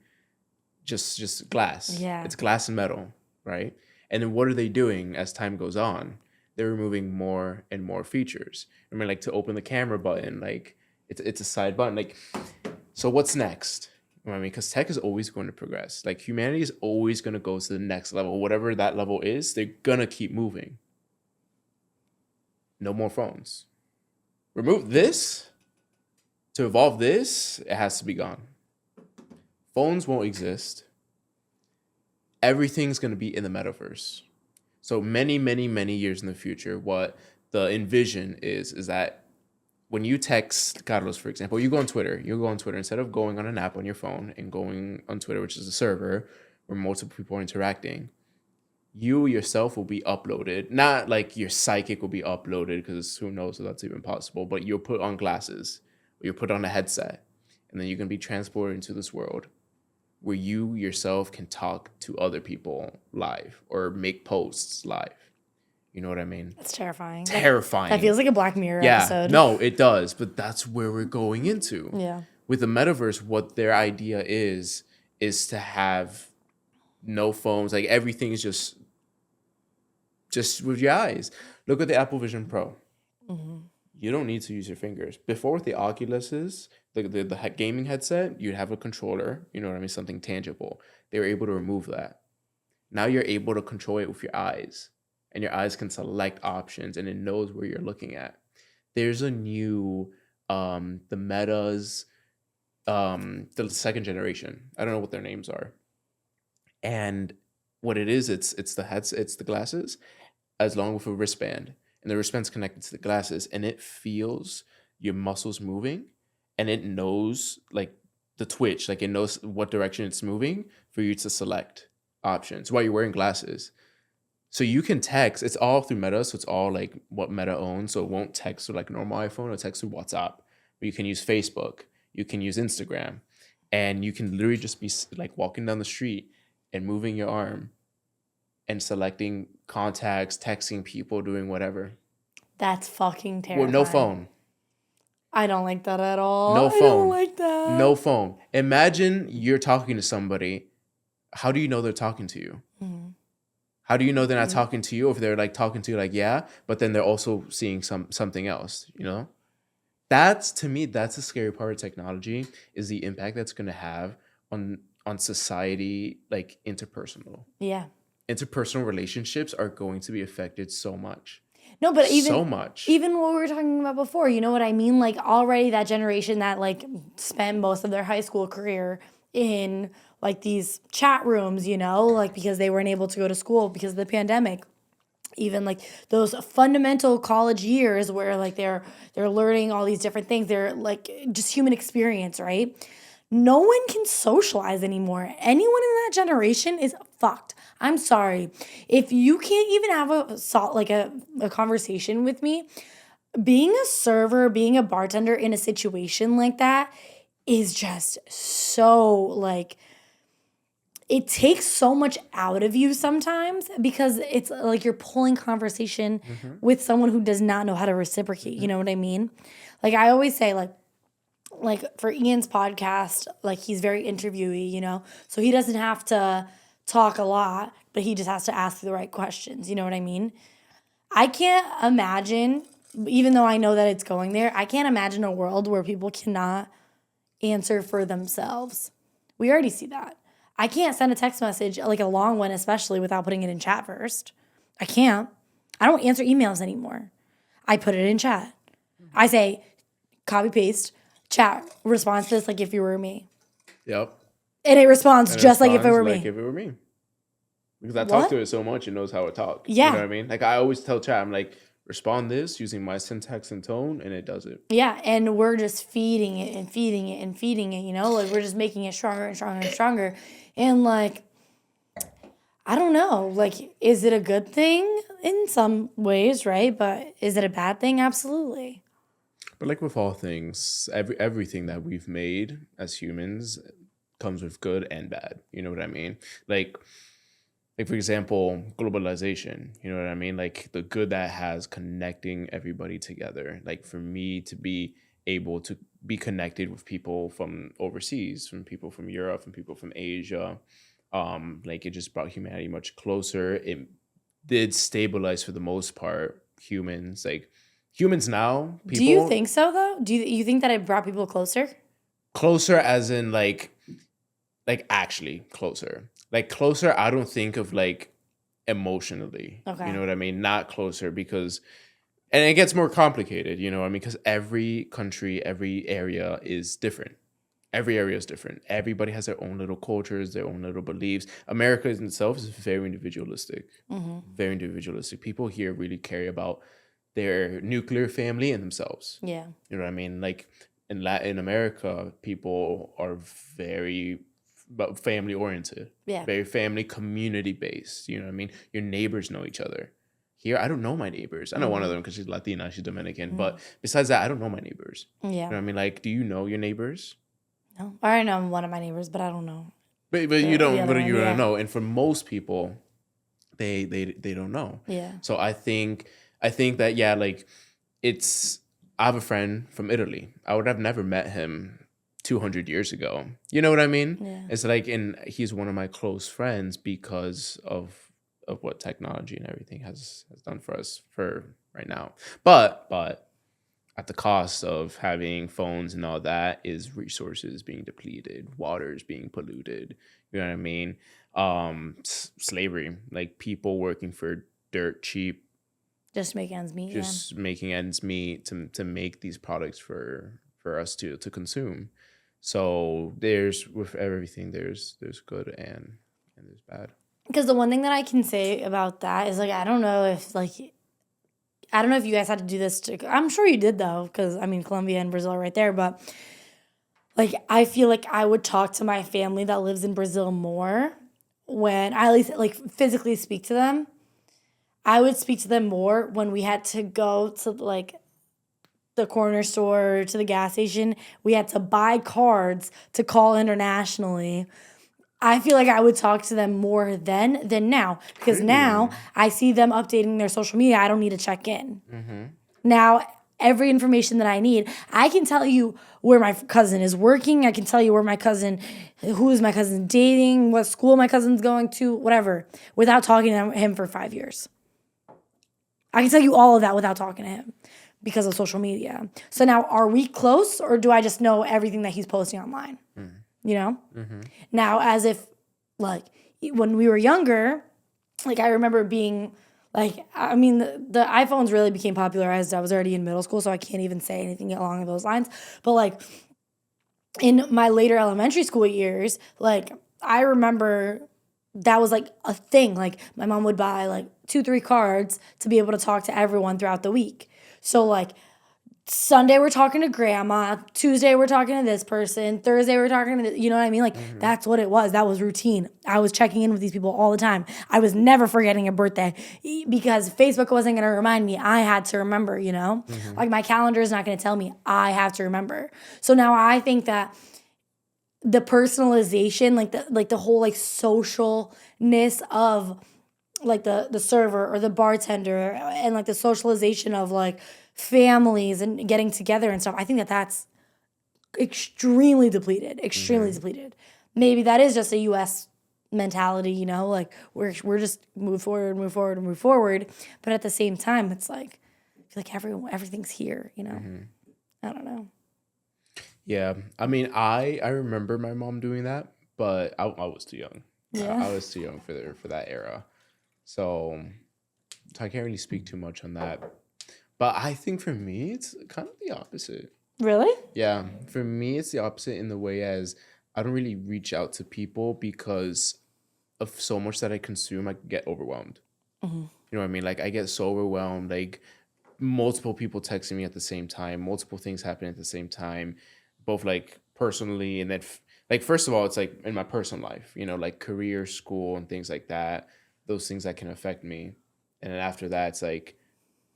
just glass. Yeah. It's glass and metal, right? And then what are they doing as time goes on? They're removing more and more features. I mean, like to open the camera button, like it's a side button. Like, so what's next? You know what I mean, because tech is always going to progress. Like humanity is always going to go to the next level, whatever that level is. They're gonna keep moving. No more phones. Remove this to evolve this. It has to be gone. Phones won't exist. Everything's going to be in the metaverse. So many, many, many years in the future, what the envision is that when you text Carlos, for example, you go on Twitter instead of going on an app on your phone and going on Twitter, which is a server where multiple people are interacting, you yourself will be uploaded. Not like your psychic will be uploaded, because who knows if that's even possible, but you'll put on glasses, or you'll put on a headset, and then you can be transported into this world where you yourself can talk to other people live or make posts live. You know what I mean? That's terrifying. Terrifying. That feels like a Black Mirror episode. No, it does. But that's where we're going into. Yeah. With the metaverse, what their idea is to have no phones. Like everything is just with your eyes. Look at the Apple Vision Pro. Mm-hmm. You don't need to use your fingers. Before with the Oculuses, the gaming headset, you'd have a controller, you know what I mean, something tangible. They were able to remove that. Now you're able to control it with your eyes, and your eyes can select options, and it knows where you're looking at. There's a new, the Metas, the second generation. I don't know what their names are. And what it is, it's the glasses, as long with a wristband. And the wristband's connected to the glasses, and it feels your muscles moving, and it knows like the twitch, like it knows what direction it's moving for you to select options while you're wearing glasses. So you can text. It's all through Meta, so it's all like what Meta owns. So it won't text through like a normal iPhone. It'll text through WhatsApp. But you can use Facebook. You can use Instagram, and you can literally just be like walking down the street and moving your arm and selecting contacts, texting people, doing whatever. That's fucking terrifying. With no phone. I don't like that at all. No phone. I don't like that. No phone. Imagine you're talking to somebody. How do you know they're talking to you? Mm-hmm. How do you know they're not talking to you? If they're like talking to you, like, yeah, but then they're also seeing something else, That's, to me, that's the scary part of technology, is the impact that's going to have on society, like interpersonal. Yeah. Interpersonal relationships are going to be affected so much. No, but even so much. Even what we were talking about before, you know what I mean? Like already that generation that like spent most of their high school career in like these chat rooms, like because they weren't able to go to school because of the pandemic. even like those fundamental college years where like they're learning all these different things. They're like just human experience, right? No one can socialize anymore. Anyone in that generation is fucked. I'm sorry. If you can't even have a conversation with me, being a server, being a bartender in a situation like that is just so like it takes so much out of you sometimes because it's like you're pulling conversation with someone who does not know how to reciprocate. You know what I mean? Like I always say, like for Ian's podcast, like he's very interviewee, you know, so he doesn't have to talk a lot, but he just has to ask the right questions. You know what I mean? I can't imagine, even though I know that it's going there, I can't imagine a world where people cannot answer for themselves. We already see that. I can't send a text message, like a long one especially, without putting it in chat first. I can't. I don't answer emails anymore. I put it in chat. I say, copy, paste, chat, response to this like if you were me. Yep. And it responds just like if it were me. Like if it were me. Because I talk to it so much, it knows how to talk. Yeah. You know what I mean? Like I always tell chat, I'm like, respond this using my syntax and tone, and it does it. Yeah, and we're just feeding it and feeding it and feeding it, you know? Like, we're just making it stronger and stronger and stronger. And, like, I don't know. Like, is it a good thing in some ways, right? But is it a bad thing? Absolutely. But like with all things, everything that we've made as humans comes with good and bad. You know what I mean? Like for example, globalization, you know what I mean? Like the good that has connecting everybody together. Like for me to be able to be connected with people from overseas, from people from Europe, from people from Asia, like it just brought humanity much closer. It did stabilize for the most part humans. Like humans now, people. Do you think so though? Do you think that it brought people closer? Closer as in like actually closer. Like closer, I don't think of like emotionally. Okay. You know what I mean? Not closer because, and it gets more complicated, you know what I mean? Because every country, every area is different. Every area is different. Everybody has their own little cultures, their own little beliefs. America in itself is very individualistic. Very individualistic. People here really care about their nuclear family and themselves. Yeah. You know what I mean? Like in Latin America, people are very family oriented. Yeah. Very family community based. You know what I mean? Your neighbors know each other. Here, I don't know my neighbors. I know one of them because she's Latina, she's Dominican. But besides that, I don't know my neighbors. Yeah. You know what I mean? Like, do you know your neighbors? No. I already know one of my neighbors, but I don't know. But you don't. But you yeah. don't know. And for most people, they don't know. Yeah. So I think that like it's. I have a friend from Italy. I would have never met him 200 years ago. You know what I mean? Yeah. It's like, and he's one of my close friends because of what technology and everything has done for us for right now. But at the cost of having phones and all that is resources being depleted, waters being polluted. You know what I mean? Slavery, like people working for dirt cheap. Just make ends meet. Just making ends meet to make these products for us to consume. So there's with everything there's good and there's bad. Because the one thing that I can say about that is like I don't know if you guys had to do this. I'm sure you did though, because I mean Colombia and Brazil are right there. But like I feel like I would talk to my family that lives in Brazil more when I at least like physically speak to them. I would speak to them more when we had to go to like the corner store, to the gas station. We had to buy cards to call internationally. I feel like I would talk to them more then than now because now I see them updating their social media. I don't need to check in. Now, every information that I need, I can tell you where my cousin is working. I can tell you who is my cousin dating, what school my cousin's going to, whatever, without talking to him for 5 years. I can tell you all of that without talking to him because of social media. So now, are we close or do I just know everything that he's posting online? You know? Now, as if, like, when we were younger, like, I remember being, like, I mean, the iPhones really became popularized. I was already in middle school, so I can't even say anything along those lines. But, like, in my later elementary school years, like, I remember that was like a thing. Like my mom would buy like 2-3 cards to be able to talk to everyone throughout the week. So like Sunday we're talking to grandma, Tuesday we're talking to this person, Thursday we're talking to this, you know what I mean? Like that's what it was. That was routine. I was checking in with these people all the time. I was never forgetting a birthday because Facebook wasn't going to remind me. I had to remember, you know? Like my calendar is not going to tell me. I have to remember. So now I think that the personalization, like the whole like socialness of like the server or the bartender and like the socialization of like families and getting together and stuff. I think that that's extremely depleted, extremely depleted. Maybe that is just a US mentality, you know, like we're just move forward, move forward, move forward. But at the same time, it's like I feel like everything's here, you know. I don't know. Yeah, I mean, I remember my mom doing that, but I was too young. Yeah. I was too young for that era, so I can't really speak too much on that. But I think for me, it's kind of the opposite. Really? Yeah, for me, it's the opposite in the way as I don't really reach out to people because of so much that I consume. I get overwhelmed. You know what I mean? Like I get so overwhelmed. Like multiple people texting me at the same time, multiple things happening at the same time, both like personally and then like first of all, it's like in my personal life, you know, like career, school, and things like that. Those things that can affect me, and then after that, it's like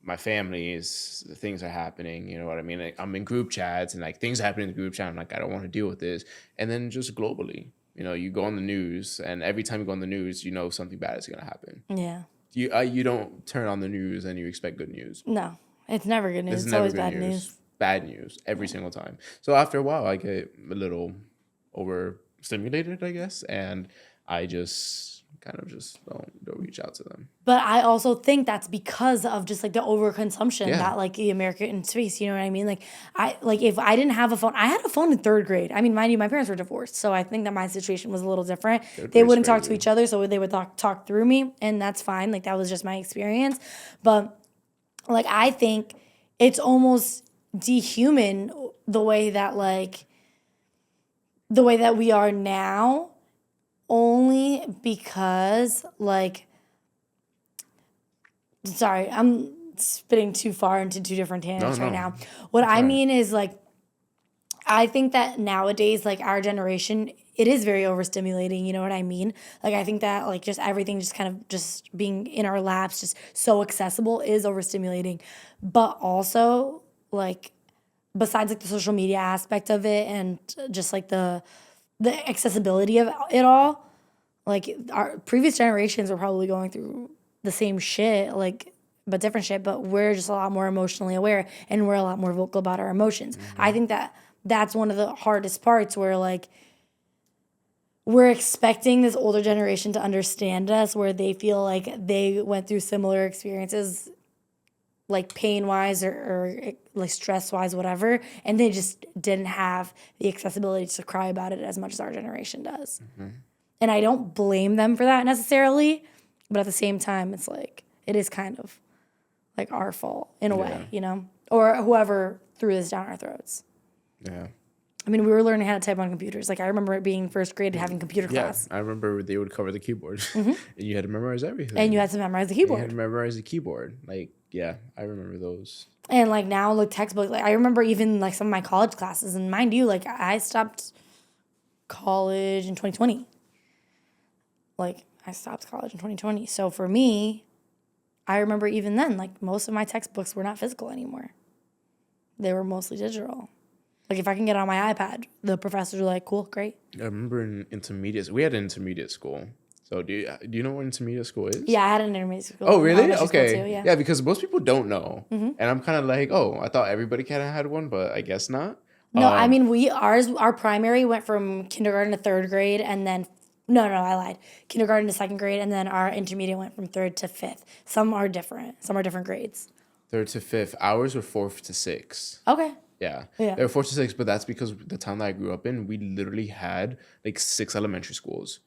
my family is things are happening. You know what I mean? Like, I'm in group chats and like things happen in the group chat. I'm like, I don't want to deal with this. And then just globally, you know, you go on the news, and every time you go on the news, you know something bad is gonna happen. Yeah. You don't turn on the news and you expect good news. No. It's never good news. It's It's never always good bad news. news. Bad news every single time. So after a while, I get a little overstimulated, I guess, and I just kind of just don't reach out to them. But I also think that's because of just like the overconsumption Yeah. that like the American space, you know what I mean? Like if I didn't have a phone, I had a phone in 3rd grade. I mean, mind you, my parents were divorced, so I think that my situation was a little different. Third They grade's wouldn't talk to crazy. each other, so they would talk through me, and that's fine. Like that was just my experience. But like I think it's almost dehuman the way that we are now, only because like sorry, I'm spitting too far into 2 different tangents right No. now. What I fine. mean is like I think that nowadays, like our generation, it is very overstimulating. You know what I mean? Like I think that like just everything just kind of just being in our laps, just so accessible is overstimulating. But also like besides like the social media aspect of it and just like the accessibility of it all, like our previous generations were probably going through the same shit, like but different shit, but we're just a lot more emotionally aware and we're a lot more vocal about our emotions. I think that that's one of the hardest parts where like we're expecting this older generation to understand us where they feel like they went through similar experiences like pain wise or like stress wise, whatever, and they just didn't have the accessibility to cry about it as much as our generation does. And I don't blame them for that necessarily, but at the same time, it's like it is kind of like our fault in a way, you know, or whoever threw this down our throats. Yeah. I mean, we were learning how to type on computers. Like I remember it being 1st grade having computer Yeah, class, I remember they would cover the keyboard, and you had to memorize everything. and you had to memorize the You had keyboard. to memorize the keyboard. Like, yeah, I remember those. And like now, like textbooks. Like I remember even like some of my college classes, and mind you, like I stopped college in 2020. Like I stopped college in 2020. So for me, I remember even then, like most of my textbooks were not physical anymore. They were mostly digital. Like if I can get it on my iPad, the professors were like, cool, great. I remember in intermediate, we had an intermediate school. So do you know what intermediate school is? Yeah, I had an intermediate school. Oh, really? elementary school Okay. too, yeah. Yeah, because most people don't know, and I'm kind of like, oh, I thought everybody kind of had one, but I guess not. No, I mean our primary went from kindergarten to 3rd grade, and then no, I lied. Kindergarten to 2nd grade, and then our intermediate went from 3rd to 5th. Some are different. Some are different grades. 3rd to 5th. Ours were 4th to 6th. Okay. Yeah. Yeah. They were 4th to 6th, but that's because the town that I grew up in, we literally had like 6 elementary schools.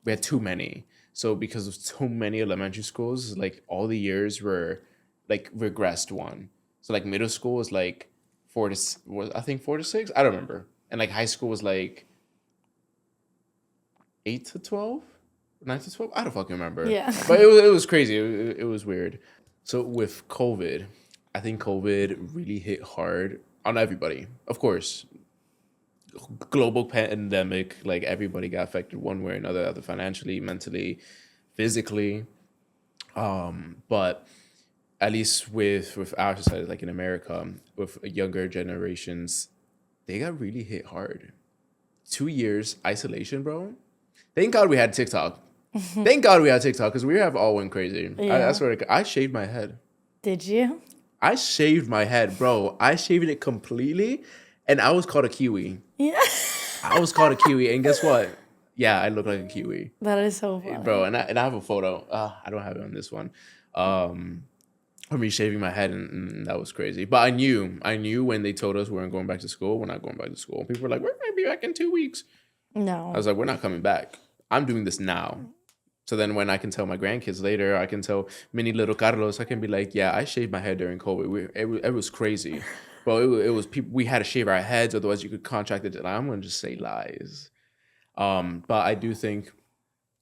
We had too many. So because of so many elementary schools, like all the years were like regressed one. So like middle school was like 4 to 6. I don't remember. And like high school was like 8 to 12. 9 to 12? I don't fucking remember. Yeah. But it was crazy. It was weird. So with COVID, I think COVID really hit hard on everybody. Of course, global pandemic, like everybody got affected one way or another, either financially, mentally, physically. But at least with our society, like in America, with younger generations, they got really hit hard. 2 years isolation, bro. Thank God we had TikTok. Thank God we had TikTok because we have all went crazy. Yeah. I swear, I shaved my head. Did you? I shaved my head, bro. I shaved it completely, and I was called a kiwi. Yeah. I was called a kiwi, and guess what? Yeah, I look like a kiwi, That is so funny. bro. And I have a photo. I don't have it on this one. Of me shaving my head, and that was crazy. But I knew when they told us we weren't going back to school, we're not going back to school. People were like, we're gonna be back in 2 weeks. No. I was like, we're not coming back. I'm doing this now. So then when I can tell my grandkids later, I can tell mini little Carlos, I can be like, yeah, I shaved my head during COVID. It was crazy. But it was people, we had to shave our heads, otherwise you could contract it. I'm going to just say lies. But I do think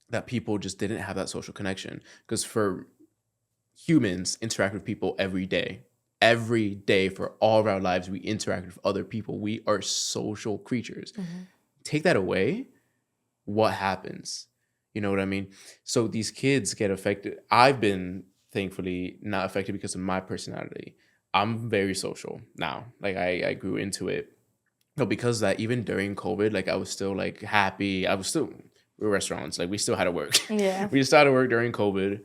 that people just didn't have that social connection. Because for humans, interact with people every day. Every day for all of our lives, we interact with other people. We are social creatures. Take that away, what happens? You know what I mean? So these kids get affected. I've been thankfully not affected because of my personality. I'm very social now. Like I grew into it. But because of that, even during COVID, like I was still like happy. I was still we were restaurants. Like we still had to work. Yeah. We just had to work during COVID.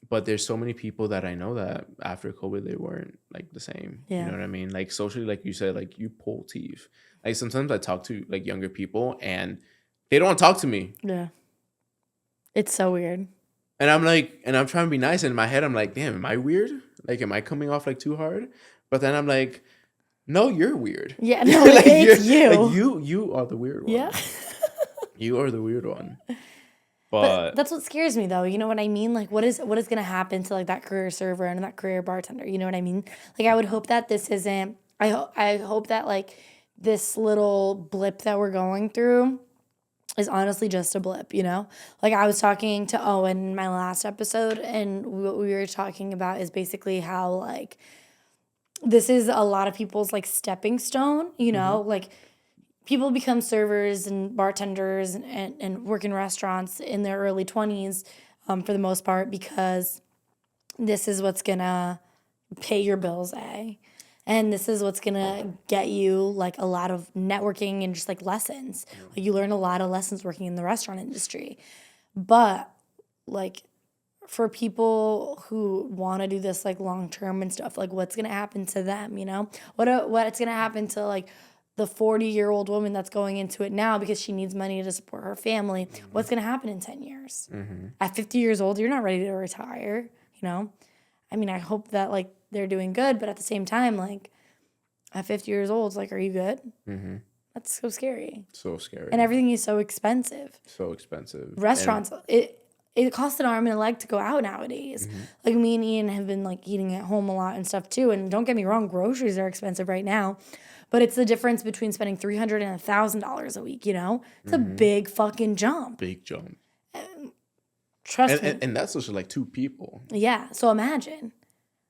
But there's so many people that I know that after COVID they weren't like the same. Yeah. You know what I mean? Like socially, like you said, like you pull teeth. Like sometimes I talk to like younger people and they don't want to talk to me. Yeah. It's so weird. And I'm like, and I'm trying to be nice. And in my head, I'm like, damn, am I weird? Like, am I coming off like too hard? But then I'm like, no, you're weird. Yeah, no, like, it's you. Like you are the weird one. Yeah. You are the weird one. But that's what scares me, though. You know what I mean? Like, what is going to happen to like that career server and that career bartender? You know what I mean? Like, I would hope that this isn't. I hope that like this little blip that we're going through is honestly just a blip, you know? Like I was talking to Owen in my last episode, and what we were talking about is basically how like this is a lot of people's like stepping stone, you know? Like people become servers and bartenders and work in restaurants in their early 20s for the most part because this is what's gonna pay your bills, and this is what's gonna get you like a lot of networking and just like lessons. Like you learn a lot of lessons working in the restaurant industry. But like for people who want to do this like long term and stuff, like what's gonna happen to them? You know, what's gonna happen to like the 40-year-old woman that's going into it now because she needs money to support her family? What's gonna happen in 10 years? At 50 years old, you're not ready to retire. You know, I mean, I hope that like they're doing good, but at the same time, like at 50 years old, it's like, are you good? That's so scary. So scary. And everything is so expensive. So expensive. Restaurants, it costs an arm and a leg to go out nowadays. Like me and Ian have been like eating at home a lot and stuff too. And don't get me wrong, groceries are expensive right now. But it's the difference between spending $300 and $1,000 a week, you know? It's a big fucking jump. Big jump. Trust me. And that's just like two people. Yeah. So imagine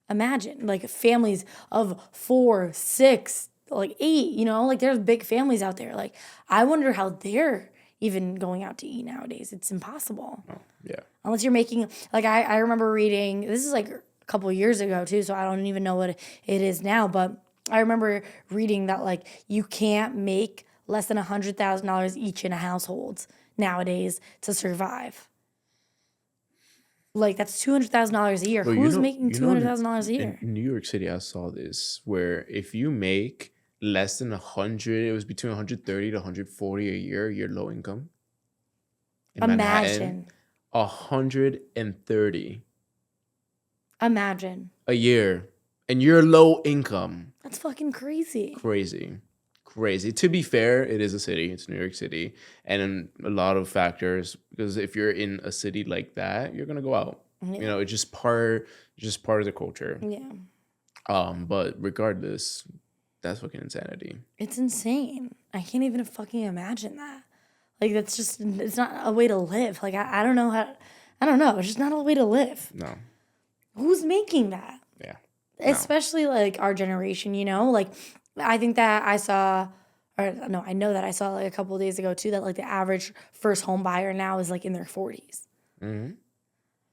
like families of 4, 6, like 8, you know, like there's big families out there. Like I wonder how they're even going out to eat nowadays. It's impossible. Oh, yeah. Unless you're making, like I remember reading, this is like a couple of years ago too, so I don't even know what it is now, but I remember reading that like you can't make less than $100,000 each in a household nowadays to survive. Like that's $200,000 a year. But Who's making $200,000 a year? In New York City, I saw this where if you make less than 100, it was between 130 to 140 a year, you're low income. Imagine. 130 Imagine. a year, and you're low income. That's fucking crazy. Crazy. To be fair, it is a city. It's New York City, and a lot of factors. Because if you're in a city like that, you're gonna go out. Yeah. You know, it's just part of the culture. Yeah. But regardless, that's fucking insanity. It's insane. I can't even fucking imagine that. Like, that's just, it's not a way to live. Like, I don't know how, I don't know. It's just not a way to live. No. Who's making that? Yeah. Especially, like, our generation, you know? Like, I think that I saw, or no, I know that I saw, like, a couple of days ago, too, that, like, the average first home buyer now is, like, in their 40s. Mm-hmm.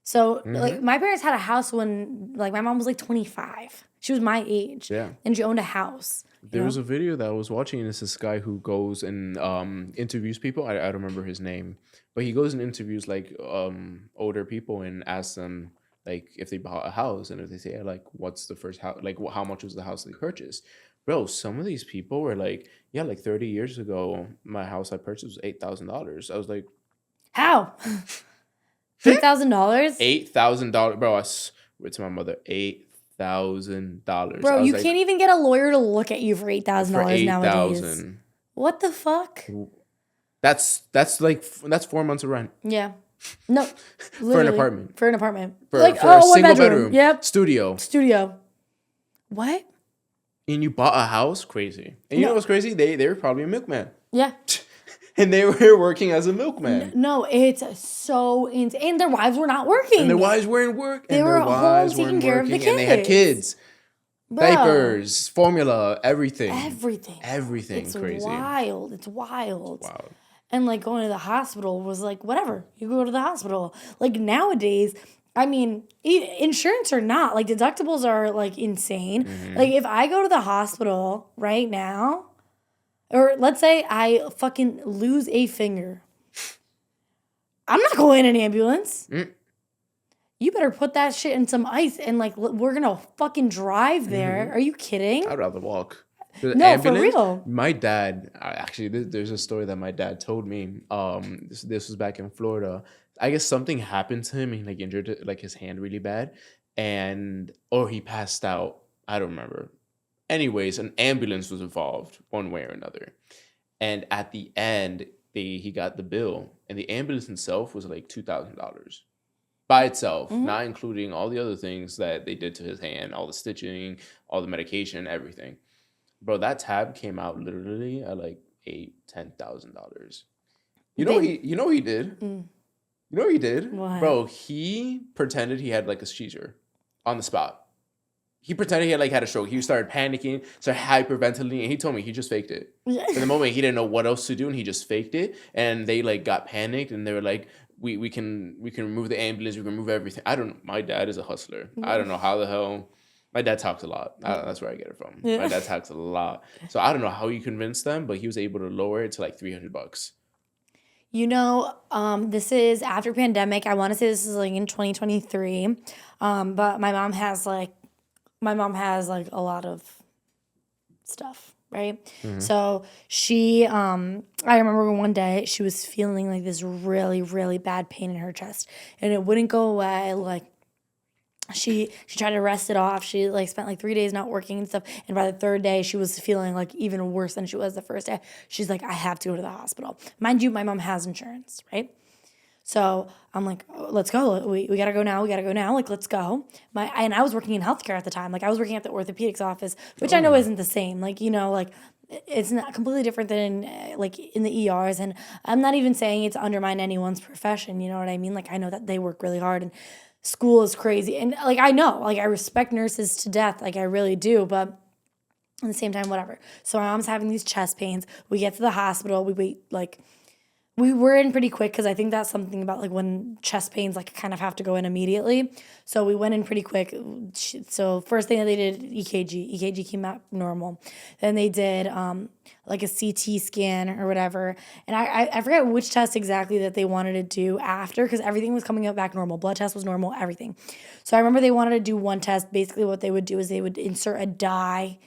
So, like, my parents had a house when, like, my mom was, like, 25. She was my age. Yeah. And she owned a house. There was a video that I was watching, and it's this guy who goes and interviews people. I don't remember his name, but he goes and interviews, like, older people and asks them, like, if they bought a house, and if they say, like, what's the first house, like, how much was the house they purchased? Bro, some of these people were like, yeah, like 30 years ago, my house I purchased was $8,000. I was like, how? $8,000? $8,000, bro. I swear to my mother, $8,000. Bro, you like, can't even get a lawyer to look at you for $8,000 nowadays. $8,000. What the fuck? That's 4 months of rent. Yeah. No. For an apartment. For an apartment. For like, a one single bedroom. Yep. Studio. What? And you bought a house? Crazy. And you know what's crazy? They were probably a milkman. Yeah. And they were working as a milkman. No, it's so insane. And their wives were not working. And their wives were in work. They were home taking care of the kids. And they had kids. Bro. Diapers, formula, everything. It's crazy. Wild. It's wild. Wow. And, like, going to the hospital was, like, whatever. You go to the hospital. Like, nowadays, I mean, insurance or not, like, deductibles are, like, insane. Mm-hmm. Like, if I go to the hospital right now, or let's say I fucking lose a finger, I'm not going in an ambulance. You better put that shit in some ice and, like, we're going to fucking drive there. Are you kidding? I'd rather walk. No, for real. My dad, actually, there's a story that my dad told me. This was back in Florida. I guess something happened to him. He, like, injured, like, his hand really bad, or he passed out. I don't remember. Anyways, an ambulance was involved one way or another, and at the end, he got the bill, and the ambulance itself was like $2,000 by itself, not including all the other things that they did to his hand, all the stitching, all the medication, everything. Bro, that tab came out literally at like $10,000. You know what he did? You know what he did? What? Bro, he pretended he had like a seizure on the spot. He pretended he had a stroke. He started panicking, started hyperventilating, and he told me he just faked it. In the moment, he didn't know what else to do, and he just faked it. And they like got panicked, and they were like, "We can remove the ambulance. We can remove everything." I don't know. My dad is a hustler. I don't know how the hell. My dad talks a lot. That's where I get it from. Yeah. My dad talks a lot. So I don't know how he convinced them, but he was able to lower it to like $300. You know, this is after pandemic. I want to say this is like in 2023. But my mom has like a lot of stuff, right? So she, I remember one day she was feeling like this really, really bad pain in her chest, and it wouldn't go away. Like, she tried to rest it off. She like spent like 3 days not working and stuff. And by the third day, she was feeling like even worse than she was the first day. She's like, I have to go to the hospital. Mind you, my mom has insurance, right? So I'm like, oh, let's go. We got to go now. Like, let's go. And I was working in healthcare at the time. Like, I was working at the orthopedics office, which I know isn't the same. Like, you know, like, it's not completely different than like in the ERs. And I'm not even saying it to undermine anyone's profession. You know what I mean? Like, I know that they work really hard and school is crazy. And like, I know, like, I respect nurses to death. Like, I really do. But at the same time, whatever. So my mom's having these chest pains. We get to the hospital. We wait, like, we were in pretty quick because I think that's something about like when chest pains like kind of have to go in immediately. So we went in pretty quick. So first thing that they did, EKG. EKG came out normal. Then they did like a CT scan or whatever. And I forget which test exactly that they wanted to do after because everything was coming out back normal. Blood test was normal, everything. So I remember they wanted to do one test. Basically what they would do is they would insert a dye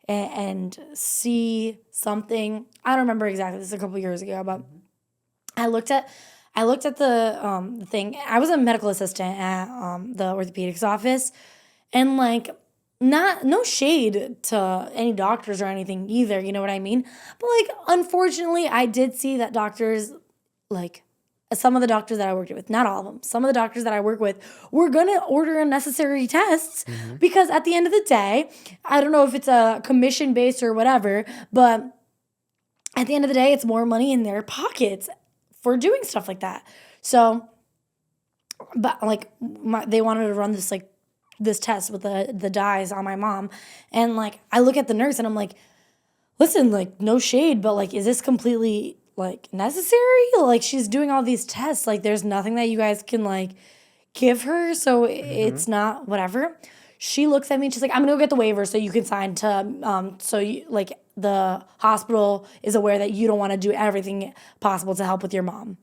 and see something. I don't remember exactly. This is a couple years ago, but I looked at the thing. I was a medical assistant at the orthopedics office, and like, no shade to any doctors or anything either. You know what I mean? But like, unfortunately, I did see that doctors, like, some of the doctors that I worked with, not all of them, some of the doctors that I work with were gonna order unnecessary tests because at the end of the day, I don't know if it's a commission based or whatever, but at the end of the day, it's more money in their pockets. for doing stuff like that. So, but like they wanted to run this test with the dyes on my mom, and like I look at the nurse and I'm like, listen, like no shade, but like is this completely like necessary? Like she's doing all these tests, like there's nothing that you guys can like give her, so it's not whatever. She looks at me and she's like, I'm gonna go get the waiver so you can sign to so you like the hospital is aware that you don't want to do everything possible to help with your mom.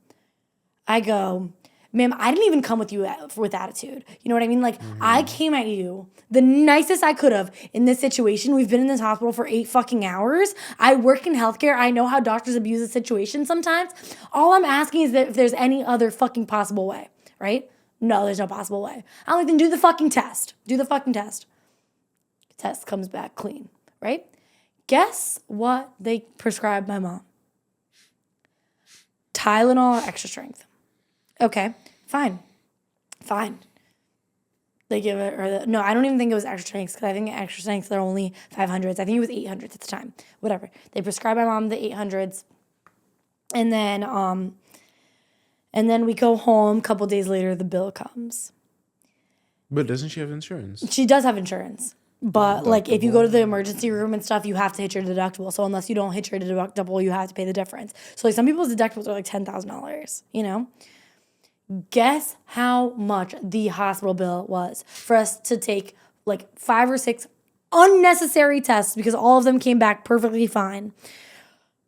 I go, ma'am, I didn't even come with you with attitude. You know what I mean? Like, I came at you the nicest I could have in this situation. We've been in this hospital for 8 fucking hours. I work in healthcare. I know how doctors abuse the situation sometimes. All I'm asking is that if there's any other fucking possible way, right? No, there's no possible way. I'm like, then do the fucking test. Do the fucking test. Test comes back clean, right? Guess what they prescribed my mom? Tylenol extra strength. Okay, fine. They give it, or no, I don't even think it was extra strength because I think extra strength they're only 500s. I think it was 800s at the time. Whatever. They prescribed my mom the 800s, and then we go home. A couple days later, the bill comes. But doesn't she have insurance? She does have insurance. But like if you go to the emergency room and stuff, you have to hit your deductible. So unless you don't hit your deductible, you have to pay the difference. So like some people's deductibles are like $10,000, you know? Guess how much the hospital bill was for us to take like 5 or 6 unnecessary tests because all of them came back perfectly fine.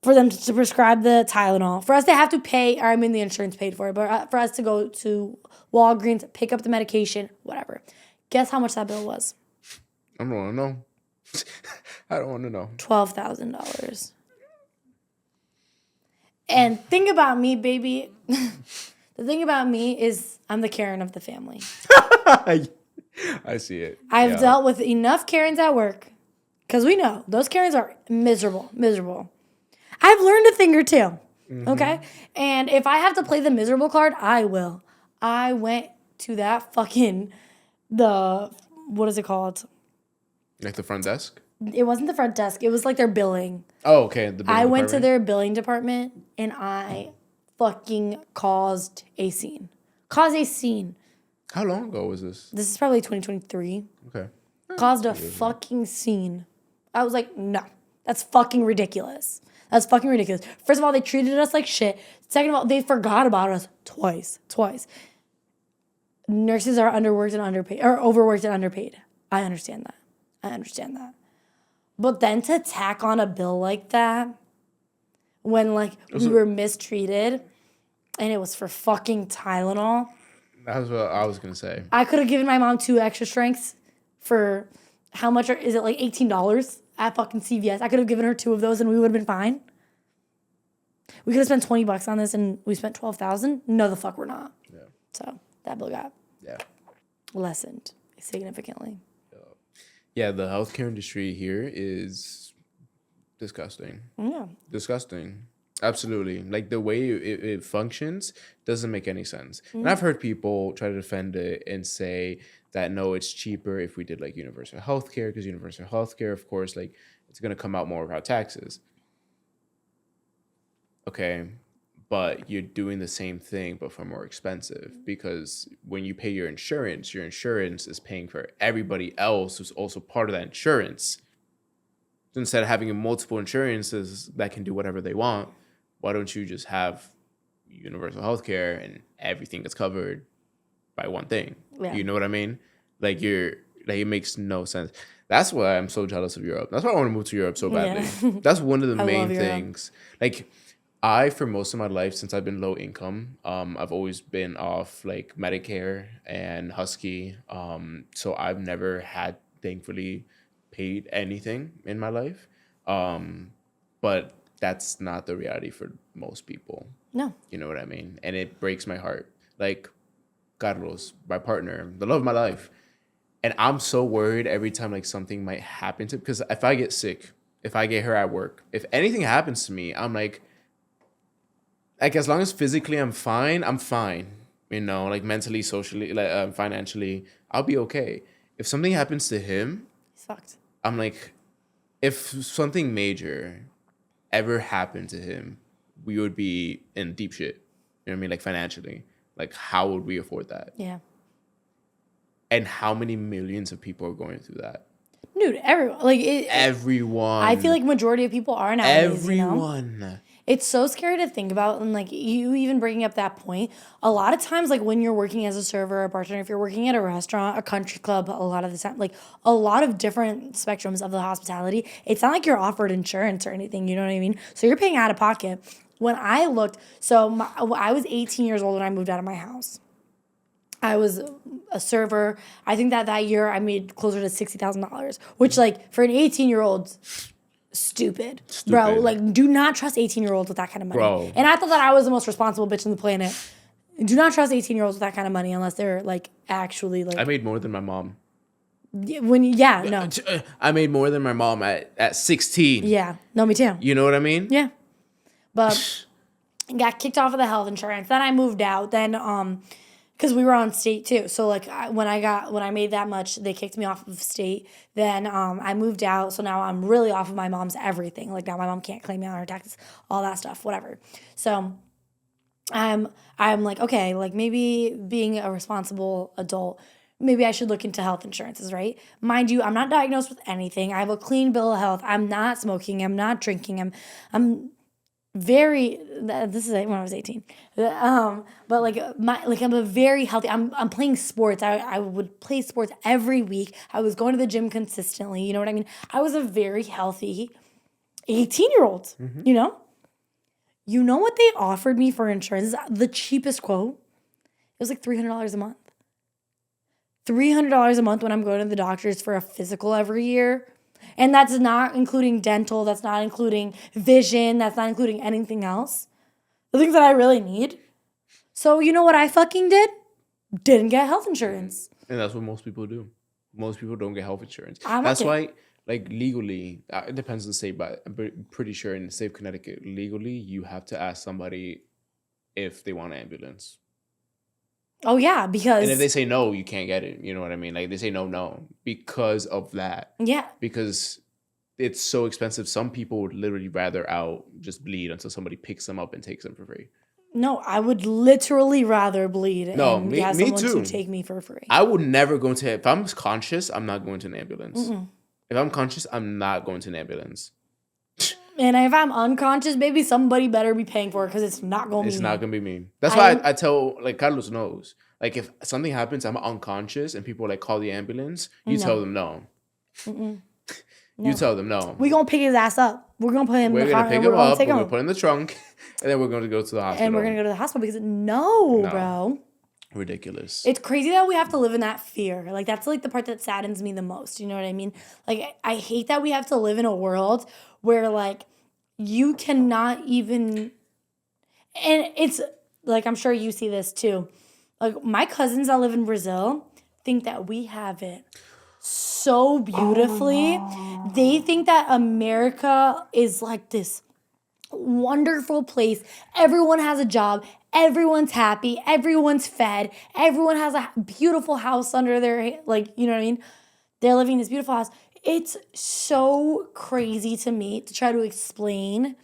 For them to prescribe the Tylenol, for us to have to pay, or I mean the insurance paid for it, but for us to go to Walgreens, pick up the medication, whatever. Guess how much that bill was? I don't want to know. I don't want to know. $12,000. And think about me, baby. The thing about me is I'm the Karen of the family. I see it. I've dealt with enough Karens at work because we know those Karens are miserable. I've learned a thing or two, okay? And if I have to play the miserable card, I will. I went to that fucking, what is it called? Like the front desk? It wasn't the front desk. It was like their billing. Oh, okay. The billing I went to department? their billing department and I fucking caused a scene. How long ago was this? This is probably 2023. Okay. Caused a fucking scene. I was like, no, that's fucking ridiculous. First of all, they treated us like shit. Second of all, they forgot about us twice. Nurses are overworked and underpaid. I understand that. But then to tack on a bill like that when like we were mistreated and it was for fucking Tylenol. That's what I was going to say. I could have given my mom 2 extra strengths for how much is it, like $18 at fucking CVS. I could have given her 2 of those and we would have been fine. We could have spent $20 on this and we spent $12,000. No, the fuck we're not. Yeah. So that bill got lessened significantly. Yeah, the healthcare industry here is disgusting. Yeah. Disgusting. Absolutely. Like the way it functions doesn't make any sense. And I've heard people try to defend it and say that no, it's cheaper if we did like universal healthcare because universal healthcare, of course, like it's going to come out more of our taxes. Okay, but you're doing the same thing but for more expensive because when you pay your insurance is paying for everybody else who's also part of that insurance. So instead of having multiple insurances that can do whatever they want, why don't you just have universal healthcare and everything gets covered by one thing? Yeah. You know what I mean? Like it makes no sense. That's why I'm so jealous of Europe. That's why I want to move to Europe so badly. Yeah. That's one of the main things. Like for most of my life, since I've been low income, I've always been off like Medicare and Husky. So I've never had, thankfully, paid anything in my life. But that's not the reality for most people. No. You know what I mean? And it breaks my heart. Like, Carlos, my partner, the love of my life. And I'm so worried every time like something might happen to, because if I get sick, if I get her at work, if anything happens to me, I'm like as long as physically I'm fine, you know, like mentally, socially, like financially, I'll be okay. If something happens to him, he's fucked. I'm like, if something major ever happened to him, we would be in deep shit. You know what I mean? Like financially. Like how would we afford that? Yeah. And how many millions of people are going through that? Dude, everyone. Like, Everyone. I feel like majority of people are nowadays, you know? Everyone. It's so scary to think about. And, like, you even bringing up that point, a lot of times, like, when you're working as a server or a bartender, if you're working at a restaurant, a country club, a lot of the time, like, a lot of different spectrums of the hospitality, it's not like you're offered insurance or anything, you know what I mean? So you're paying out of pocket. When I looked, I was 18 years old when I moved out of my house. I was a server. I think that year I made closer to $60,000, which, like, for an 18-year-old, stupid. Bro. Like, do not trust 18-year-olds with that kind of money. Bro. And I thought that I was the most responsible bitch on the planet. Do not trust 18-year-olds with that kind of money unless they're, like, actually, like. I made more than my mom. No. I made more than my mom at 16. Yeah. No, me too. You know what I mean? Yeah. But got kicked off of the health insurance. Then I moved out. Then, because we were on state too. So like when I made that much, they kicked me off of state. Then I moved out. So now I'm really off of my mom's everything. Like now my mom can't claim me on her taxes, all that stuff, whatever. So I'm like, okay, like maybe being a responsible adult, maybe I should look into health insurances, right? Mind you, I'm not diagnosed with anything. I have a clean bill of health. I'm not smoking. I'm not drinking. I'm very, this is when I was 18. But I'm a very healthy, I'm playing sports. I would play sports every week. I was going to the gym consistently. You know what I mean? I was a very healthy 18-year-old, you know? You know what they offered me for insurance? The cheapest quote, it was like $300 a month. $300 a month when I'm going to the doctors for a physical every year. And that's not including dental. That's not including vision. That's not including anything else. The things that I really need. So you know what I fucking did? Didn't get health insurance. And that's what most people do. Most people don't get health insurance. I'm That's okay. why, like legally, it depends on the state, but I'm pretty sure in the state of Connecticut, legally, you have to ask somebody if they want an ambulance. Oh yeah, because And if they say no, you can't get it. You know what I mean? Like they say no because of that. Yeah. Because it's so expensive. Some people would literally rather out just bleed until somebody picks them up and takes them for free. No, I would literally rather bleed and have someone too. to take me for free. I would never go into, if I'm conscious, I'm not going to an ambulance. If I'm conscious, I'm not going to an ambulance. And if I'm unconscious, baby, somebody better be paying for it because it's not going to be me. It's not going to be me. That's why I tell, like, Carlos knows. Like, if something happens, I'm unconscious, and people, like, call the ambulance, you tell them no. No. You tell them no. We're going to pick his ass up. We're going to put him in the car. We're going to pick him up, we're going to put him in the trunk, and then we're going to go to the hospital. And we're going to go to the hospital because, no, bro. Ridiculous. It's crazy that we have to live in that fear. Like, that's, like, the part that saddens me the most. You know what I mean? Like, I hate that we have to live in a world where, like, you cannot even... And it's, like, I'm sure you see this, too. Like, my cousins that live in Brazil think that we have it so beautifully. They think that America is, like, this wonderful place. Everyone has a job. Everyone's happy. Everyone's fed. Everyone has a beautiful house under their, like, you know what I mean? They're living in this beautiful house. It's so crazy to me to try to explain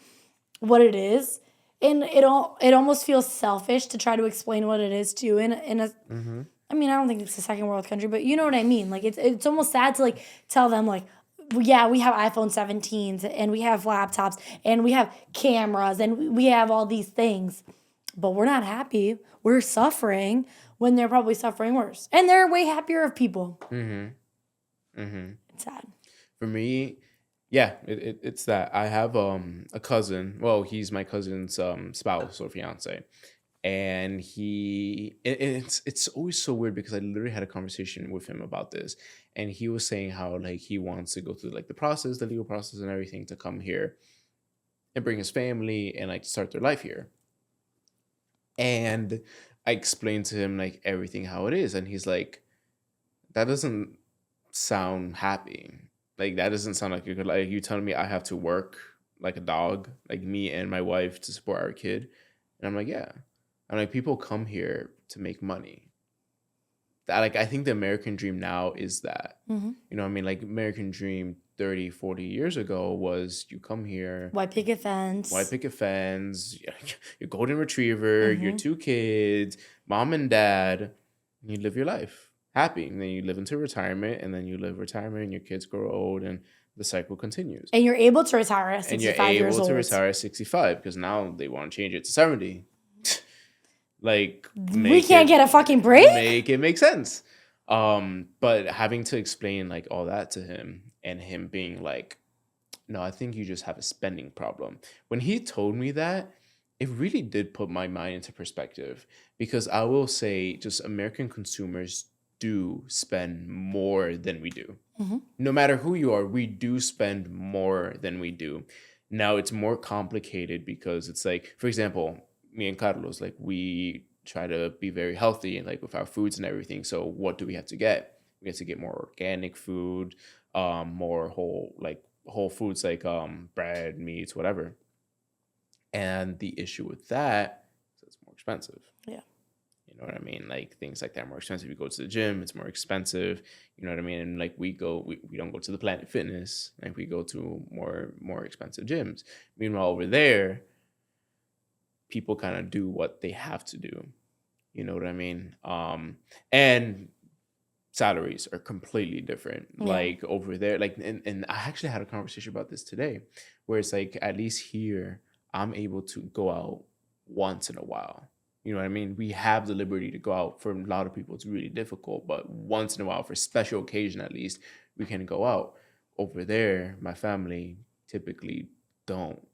what it is. And it almost feels selfish to try to explain what it is too. In a, I mean, I don't think it's a second world country, but you know what I mean. Like it's almost sad to like tell them like, yeah, we have iPhone 17s and we have laptops and we have cameras and we have all these things, but we're not happy. We're suffering when they're probably suffering worse, and they're way happier of people. It's sad. For me, yeah, it's that. I have a cousin. Well, he's my cousin's spouse or fiance, and it's always so weird because I literally had a conversation with him about this, and he was saying how like he wants to go through like the legal process and everything to come here and bring his family and like start their life here. And I explained to him like everything how it is, and he's like, that doesn't sound happy. Like that doesn't sound like you telling me I have to work like a dog, like me and my wife to support our kid. And I'm like, yeah. I'm like, people come here to make money. like I think the American dream now is that. Mm-hmm. You know what I mean? Like American dream 30, 40 years ago was you come here, White picket fence. white picket fence, your golden retriever, your Mm-hmm. 2 kids, mom and dad, and you live your life happy. And then you live into retirement, and then you live retirement, and your kids grow old, and the cycle continues. And you're able to retire at And you're 65 years able old. to retire at 65 because now they want to change it to 70. Like, We can't get a fucking break? make it make sense. But having to explain like all that to him and him being like, no, I think you just have a spending problem. When he told me that, it really did put my mind into perspective because I will say just American consumers do spend more than we do. Mm-hmm. No matter who you are, we do spend more than we do. Now it's more complicated because it's like, for example, me and Carlos, like we try to be very healthy and like with our foods and everything. So what do we have to get? We have to get more organic food, more whole foods like bread, meats, whatever. And the issue with that is it's more expensive. Yeah. You know what I mean? Like things like that are more expensive. You go to the gym, it's more expensive. You know what I mean? And like we don't go to the Planet Fitness. Like we go to more expensive gyms. Meanwhile, over there, people kind of do what they have to do. You know what I mean? And salaries are completely different. Yeah. Like over there, like and I actually had a conversation about this today, where it's like at least here I'm able to go out once in a while. You know what I mean? We have the liberty to go out. For a lot of people, it's really difficult, but once in a while, for special occasion at least, we can go out. Over there, my family typically don't.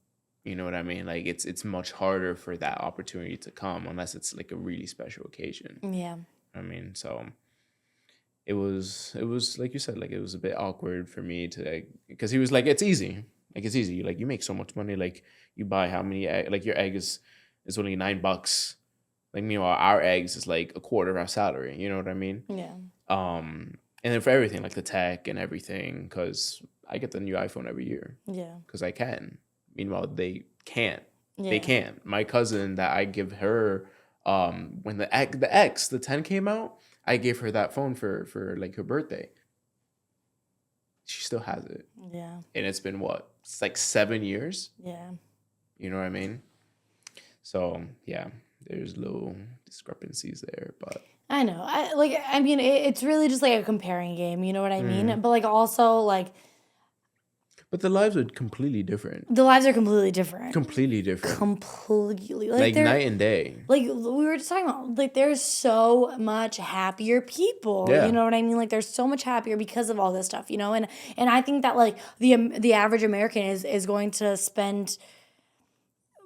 You know what I mean? Like it's much harder for that opportunity to come unless it's like a really special occasion. Yeah. I mean, so it was like you said, like it was a bit awkward for me to like, because he was like, it's easy. Like it's easy. Like you make so much money. Like you buy how many like your egg is only $9. Like meanwhile, our eggs is like a quarter of our salary. You know what I mean? Yeah. And then for everything, like the tech and everything, because I get the new iPhone every year. Yeah. Because I can. Meanwhile, they can't. Yeah. They can't. My cousin that I give her, when the 10 came out, I gave her that phone for like her birthday. She still has it. Yeah. And it's been what? It's like 7 years. Yeah. You know what I mean? So yeah, there's little discrepancies there, but I know. I mean, it's really just like a comparing game. You know what I mean? Mhm. But like also like but the lives are completely different. the lives are completely different. Completely different. Completely. Like they're- night and day. Like we were just talking about, like there's so much happier people. Yeah. You know what I mean? Like there's so much happier because of all this stuff. You know, and I think that like the average American is going to spend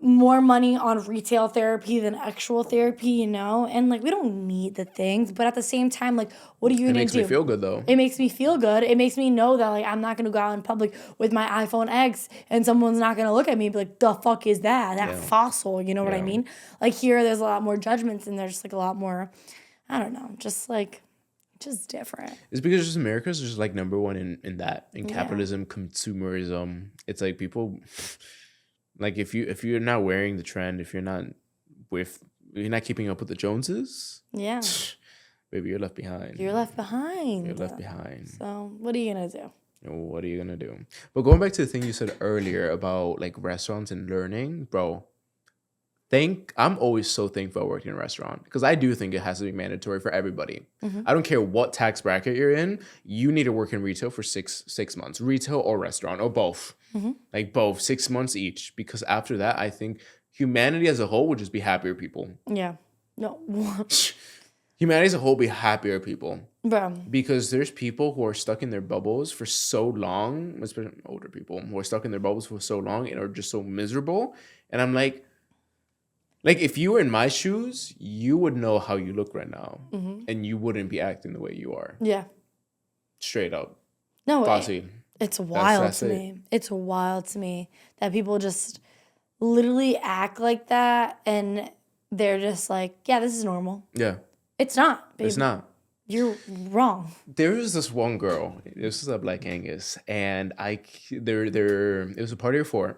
more money on retail therapy than actual therapy, you know? And like we don't need the things, but at the same time, like what are you It gonna makes do? me feel good though. It makes me feel good. It makes me know that like I'm not gonna go out in public with my iPhone X and someone's not gonna look at me and be like, the fuck is that? That Yeah. fossil, you know what I Yeah. mean? Like here there's a lot more judgments and there's just like a lot more, I don't know, just different. It's because just America's just like number one in that. In Yeah. capitalism, consumerism. It's like people like if you're not wearing the trend, if you're not keeping up with the Joneses, Yeah. baby, you're left behind. You're left behind. You're left behind. So what are you gonna do? What are you gonna do? But going back to the thing you said earlier about like restaurants and learning, bro. I'm always so thankful I worked in a restaurant because I do think it has to be mandatory for everybody. Mm-hmm. I don't care what tax bracket you're in. You need to work in retail for six months, retail or restaurant or both, Mm-hmm. like both 6 months each. Because after that, I think humanity as a whole would just be happier people. Yeah. No. Humanity as a whole will be happier people. Bro. Because there's people who are stuck in their bubbles for so long, especially older people who are stuck in their bubbles for so long and are just so miserable. And I'm like if you were in my shoes, you would know how you look right now. Mm-hmm. And you wouldn't be acting the way you are. Yeah. Straight up. No. Bossy. It's wild that's to it. me. It's wild to me that people just literally act like that and they're just like, yeah, this is normal. Yeah. It's not, baby. It's not. You're wrong. There was this one girl. This is a Black Angus. And it was a party of 4.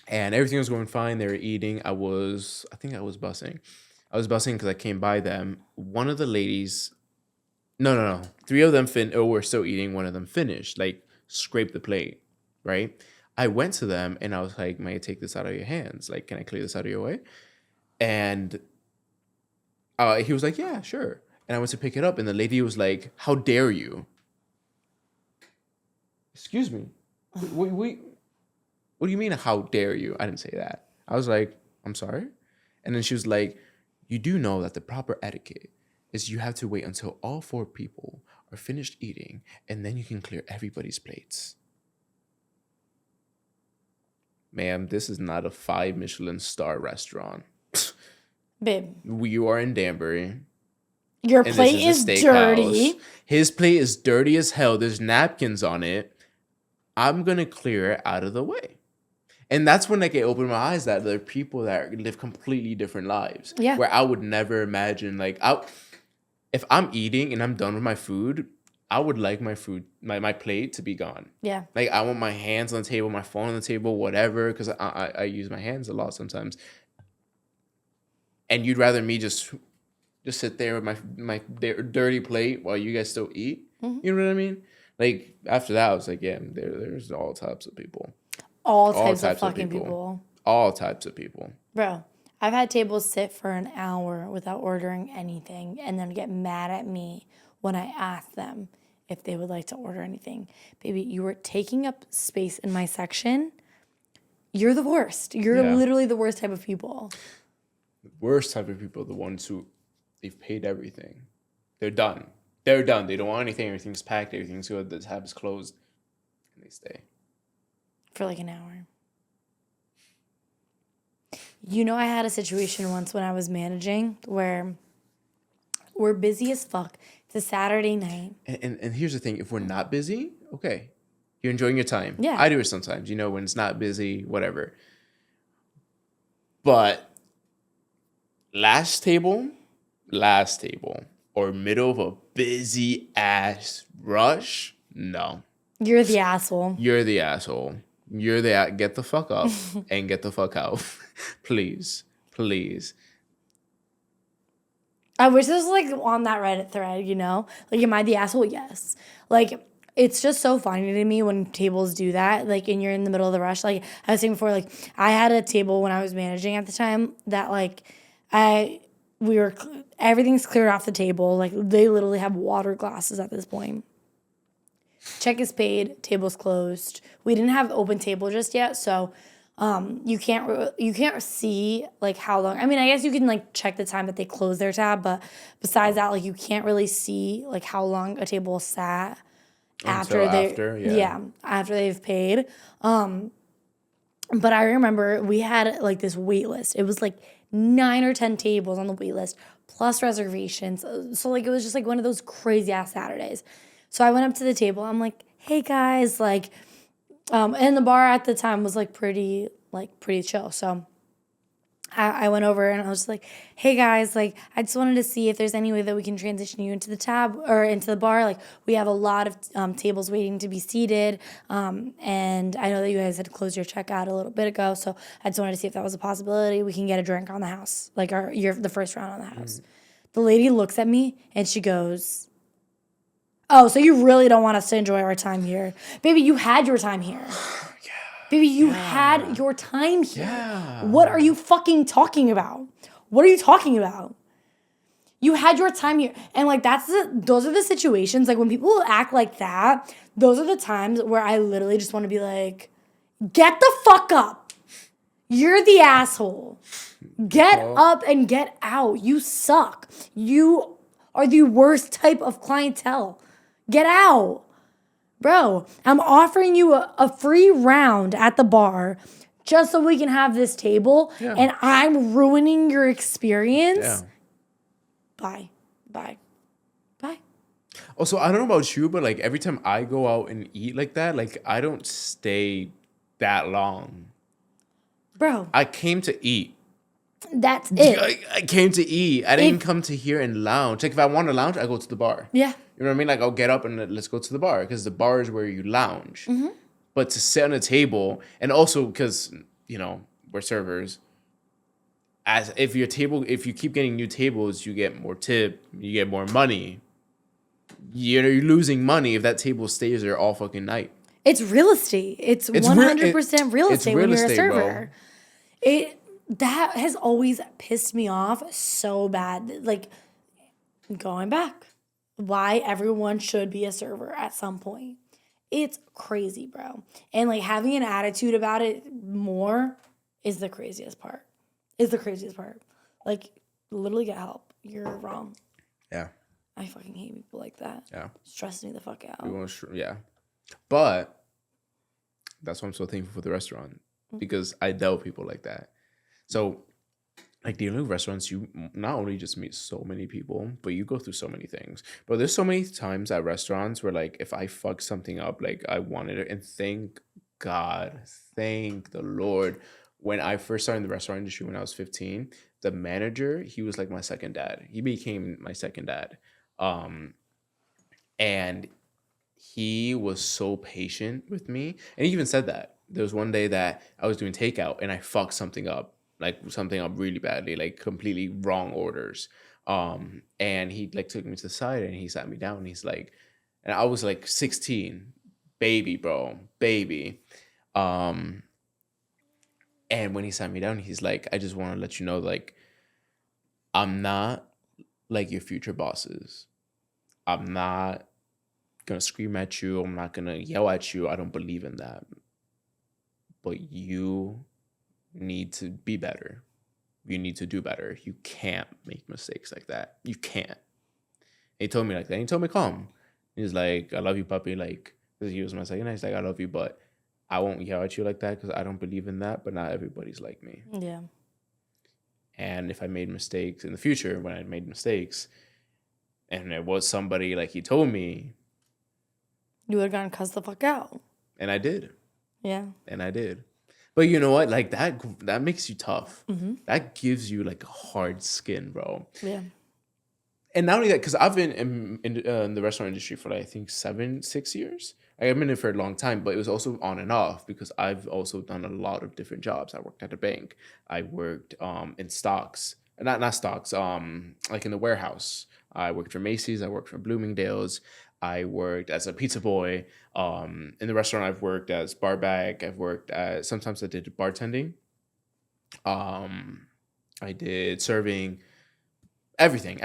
And everything was going fine. They were eating. I think I was bussing. I was bussing because I came by them. One of the ladies No. 3 of them were still eating. One of them finished. Like scraped the plate, right? I went to them and I was like, "May I take this out of your hands? Like, can I clear this out of your way?" And he was like, "Yeah, sure." And I went to pick it up, and the lady was like, "How dare you?" Excuse me. What do you mean? How dare you? I didn't say that. I was like, "I'm sorry," and then she was like, "You do know that the proper etiquette is you have to wait until all 4 people are finished eating, and then you can clear everybody's plates." Ma'am, this is not a 5 Michelin star restaurant. Babe, You are in Danbury. your And this plate is a is steakhouse. dirty. His plate is dirty as hell. There's napkins on it. I'm gonna clear it out of the way. And that's when like it opened my eyes that there are people that live completely different lives. Yeah. Where I would never imagine if I'm eating and I'm done with my food, I would like my food, my plate to be gone. Yeah. Like I want my hands on the table, my phone on the table, whatever, because I use my hands a lot sometimes. And you'd rather me just sit there with my dirty plate while you guys still eat. Mm-hmm. You know what I mean? Like after that, I was like, yeah, there's all types of people. All types of fucking people. All types of people. Bro, I've had tables sit for an hour without ordering anything and then get mad at me when I ask them if they would like to order anything. Baby, you were taking up space in my section. You're the worst. You're literally the worst type of people. The worst type of people are the ones who they've paid everything. They're done. They're done. They don't want anything. Everything's packed. Everything's good. The tab is closed. And they stay. For like an hour. You know, I had a situation once when I was managing where we're busy as fuck. It's a Saturday night. And here's the thing. If we're not busy, okay. You're enjoying your time. Yeah. I do it sometimes. You know, when it's not busy, whatever. But last table, or middle of a busy ass rush, no. You're the asshole. You're the asshole. Get the fuck up and get the fuck out. Please. I wish this was like on that Reddit thread, you know? Like, am I the asshole? Yes. Like, it's just so funny to me when tables do that. Like, and you're in the middle of the rush. Like, I was saying before, like, I had a table when I was managing at the time that, like, everything's cleared off the table. Like, they literally have water glasses at this point. Check is paid, table's closed. We didn't have open table just yet, so you can't see like how long. I mean, I guess you can like check the time that they close their tab, but besides that, like you can't really see like how long a table sat after they've paid. But I remember we had like this wait list. It was like 9 or 10 tables on the wait list plus reservations. So like it was just like one of those crazy ass Saturdays. So I went up to the table. I'm like, hey guys, like, and the bar at the time was like pretty chill. So I went over and I was just like, hey guys, like, I just wanted to see if there's any way that we can transition you into the tab or into the bar. Like, we have a lot of tables waiting to be seated. And I know that you guys had closed your checkout a little bit ago. So I just wanted to see if that was a possibility. We can get a drink on the house, like you're the first round on the house. The lady looks at me and she goes, oh, so you really don't want us to enjoy our time here? Baby, you had your time here. Baby, you had your time here. Yeah. What are you fucking talking about? What are you talking about? You had your time here. And like those are the situations, like when people act like that, those are the times where I literally just want to be like, get the fuck up. You're the asshole. Get up and get out. You suck. You are the worst type of clientele. Get out. Bro, I'm offering you a free round at the bar just so we can have this table, and I'm ruining your experience. Yeah. Bye. Also, I don't know about you, but like every time I go out and eat like that, like I don't stay that long. Bro. I came to eat. That's it. I came to eat. I didn't come to here and lounge. Like if I want to lounge, I go to the bar. Yeah. You know what I mean? Like I'll get up and let's go to the bar because the bar is where you lounge. Mm-hmm. But to sit on a table, and also because you know we're servers. If you keep getting new tables, you get more tip, you get more money. you're losing money if that table stays there all fucking night. It's real estate. It's It's 100% real it's estate real when you're a estate, bro. server. That has always pissed me off so bad. Like, going back, why everyone should be a server at some point. It's crazy, bro. And like having an attitude about it more is the craziest part. Like, literally get help. You're wrong. Yeah. I fucking hate people like that. Yeah. Stresses me the fuck out. Yeah. But that's why I'm so thankful for the restaurant, because I dealt with people like that. So, like, dealing with restaurants, you not only just meet so many people, but you go through so many things. But there's so many times at restaurants where, like, if I fuck something up, like, I wanted it, and thank God, thank the Lord, when I first started in the restaurant industry when I was 15, the manager, he was like my second dad. He became my second dad. And he was so patient with me. And he even said that. There was one day that I was doing takeout and I fucked something up really badly, like completely wrong orders. And he like took me to the side and he sat me down and he's like, and I was like 16, baby, bro, baby. And when he sat me down, he's like, I just want to let you know, like, I'm not like your future bosses. I'm not gonna scream at you. I'm not gonna yell at you. I don't believe in that. But you need to be better. You need to do better. You can't make mistakes like that. You can't. And he told me like that. And he told me calm. He's like, I love you, puppy. Like, because he was my second. He's like, I love you, but I won't yell at you like that because I don't believe in that. But not everybody's like me. Yeah. And if I made mistakes in the future, when I made mistakes, and it was somebody like he told me, you would have gotten cussed the fuck out. And I did. Yeah. And I did. But you know what? Like that makes you tough. Mm-hmm. That gives you like a hard skin, bro. Yeah. And not only that, because I've been in the restaurant industry for like, I think 6 years. I've been in it for a long time, but it was also on and off because I've also done a lot of different jobs. I worked at a bank. I worked in stocks, not stocks, like in the warehouse. I worked for Macy's. I worked for Bloomingdale's. I worked as a pizza boy. In the restaurant, I've worked as bar back. I've worked as, sometimes I did bartending. I did serving, everything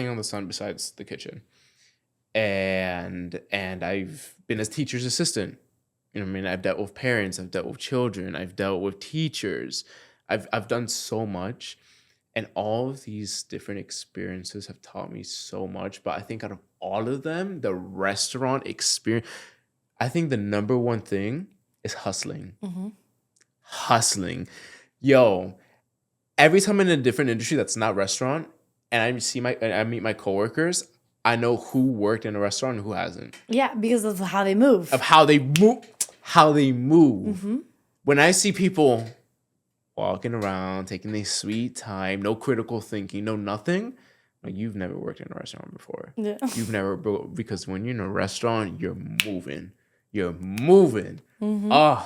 on the sun besides the kitchen. And I've been a teacher's assistant. You know what I mean? I've dealt with parents. I've dealt with children. I've dealt with teachers. I've done so much. And all of these different experiences have taught me so much. But I think out of all of them, the restaurant experience, I think the number one thing is hustling. Mm-hmm. Hustling. Yo, every time I'm in a different industry that's not restaurant, and I meet my coworkers, I know who worked in a restaurant and who hasn't. Yeah, because of how they move. Of how they move. Mm-hmm. When I see people walking around, taking their sweet time, no critical thinking, no nothing. Like, you've never worked in a restaurant before. Yeah. You've never, because when you're in a restaurant, you're moving. You're moving. Mm-hmm.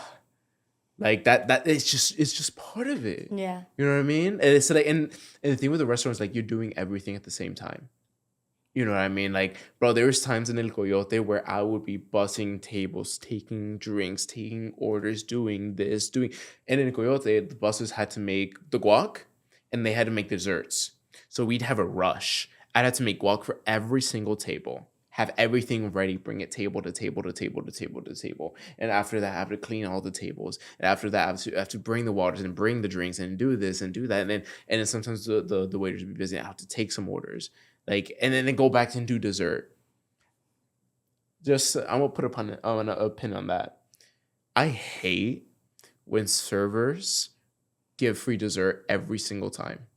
Like that it's just part of it. Yeah. You know what I mean? And it's like, and the thing with the restaurant is like you're doing everything at the same time. You know what I mean? Like, bro, there was times in El Coyote where I would be bussing tables, taking drinks, taking orders, doing this, and in El Coyote, the buses had to make the guac and they had to make desserts. So we'd have a rush. I'd have to make guac for every single table, have everything ready, bring it table to table to table to table to table. And after that, I have to clean all the tables. And after that, I have to bring the waters and bring the drinks and do this and do that. And then sometimes the waiters would be busy. I have to take some orders. Like, and then they go back and do dessert. Just, I'm gonna put a pin on that. I hate when servers give free dessert every single time.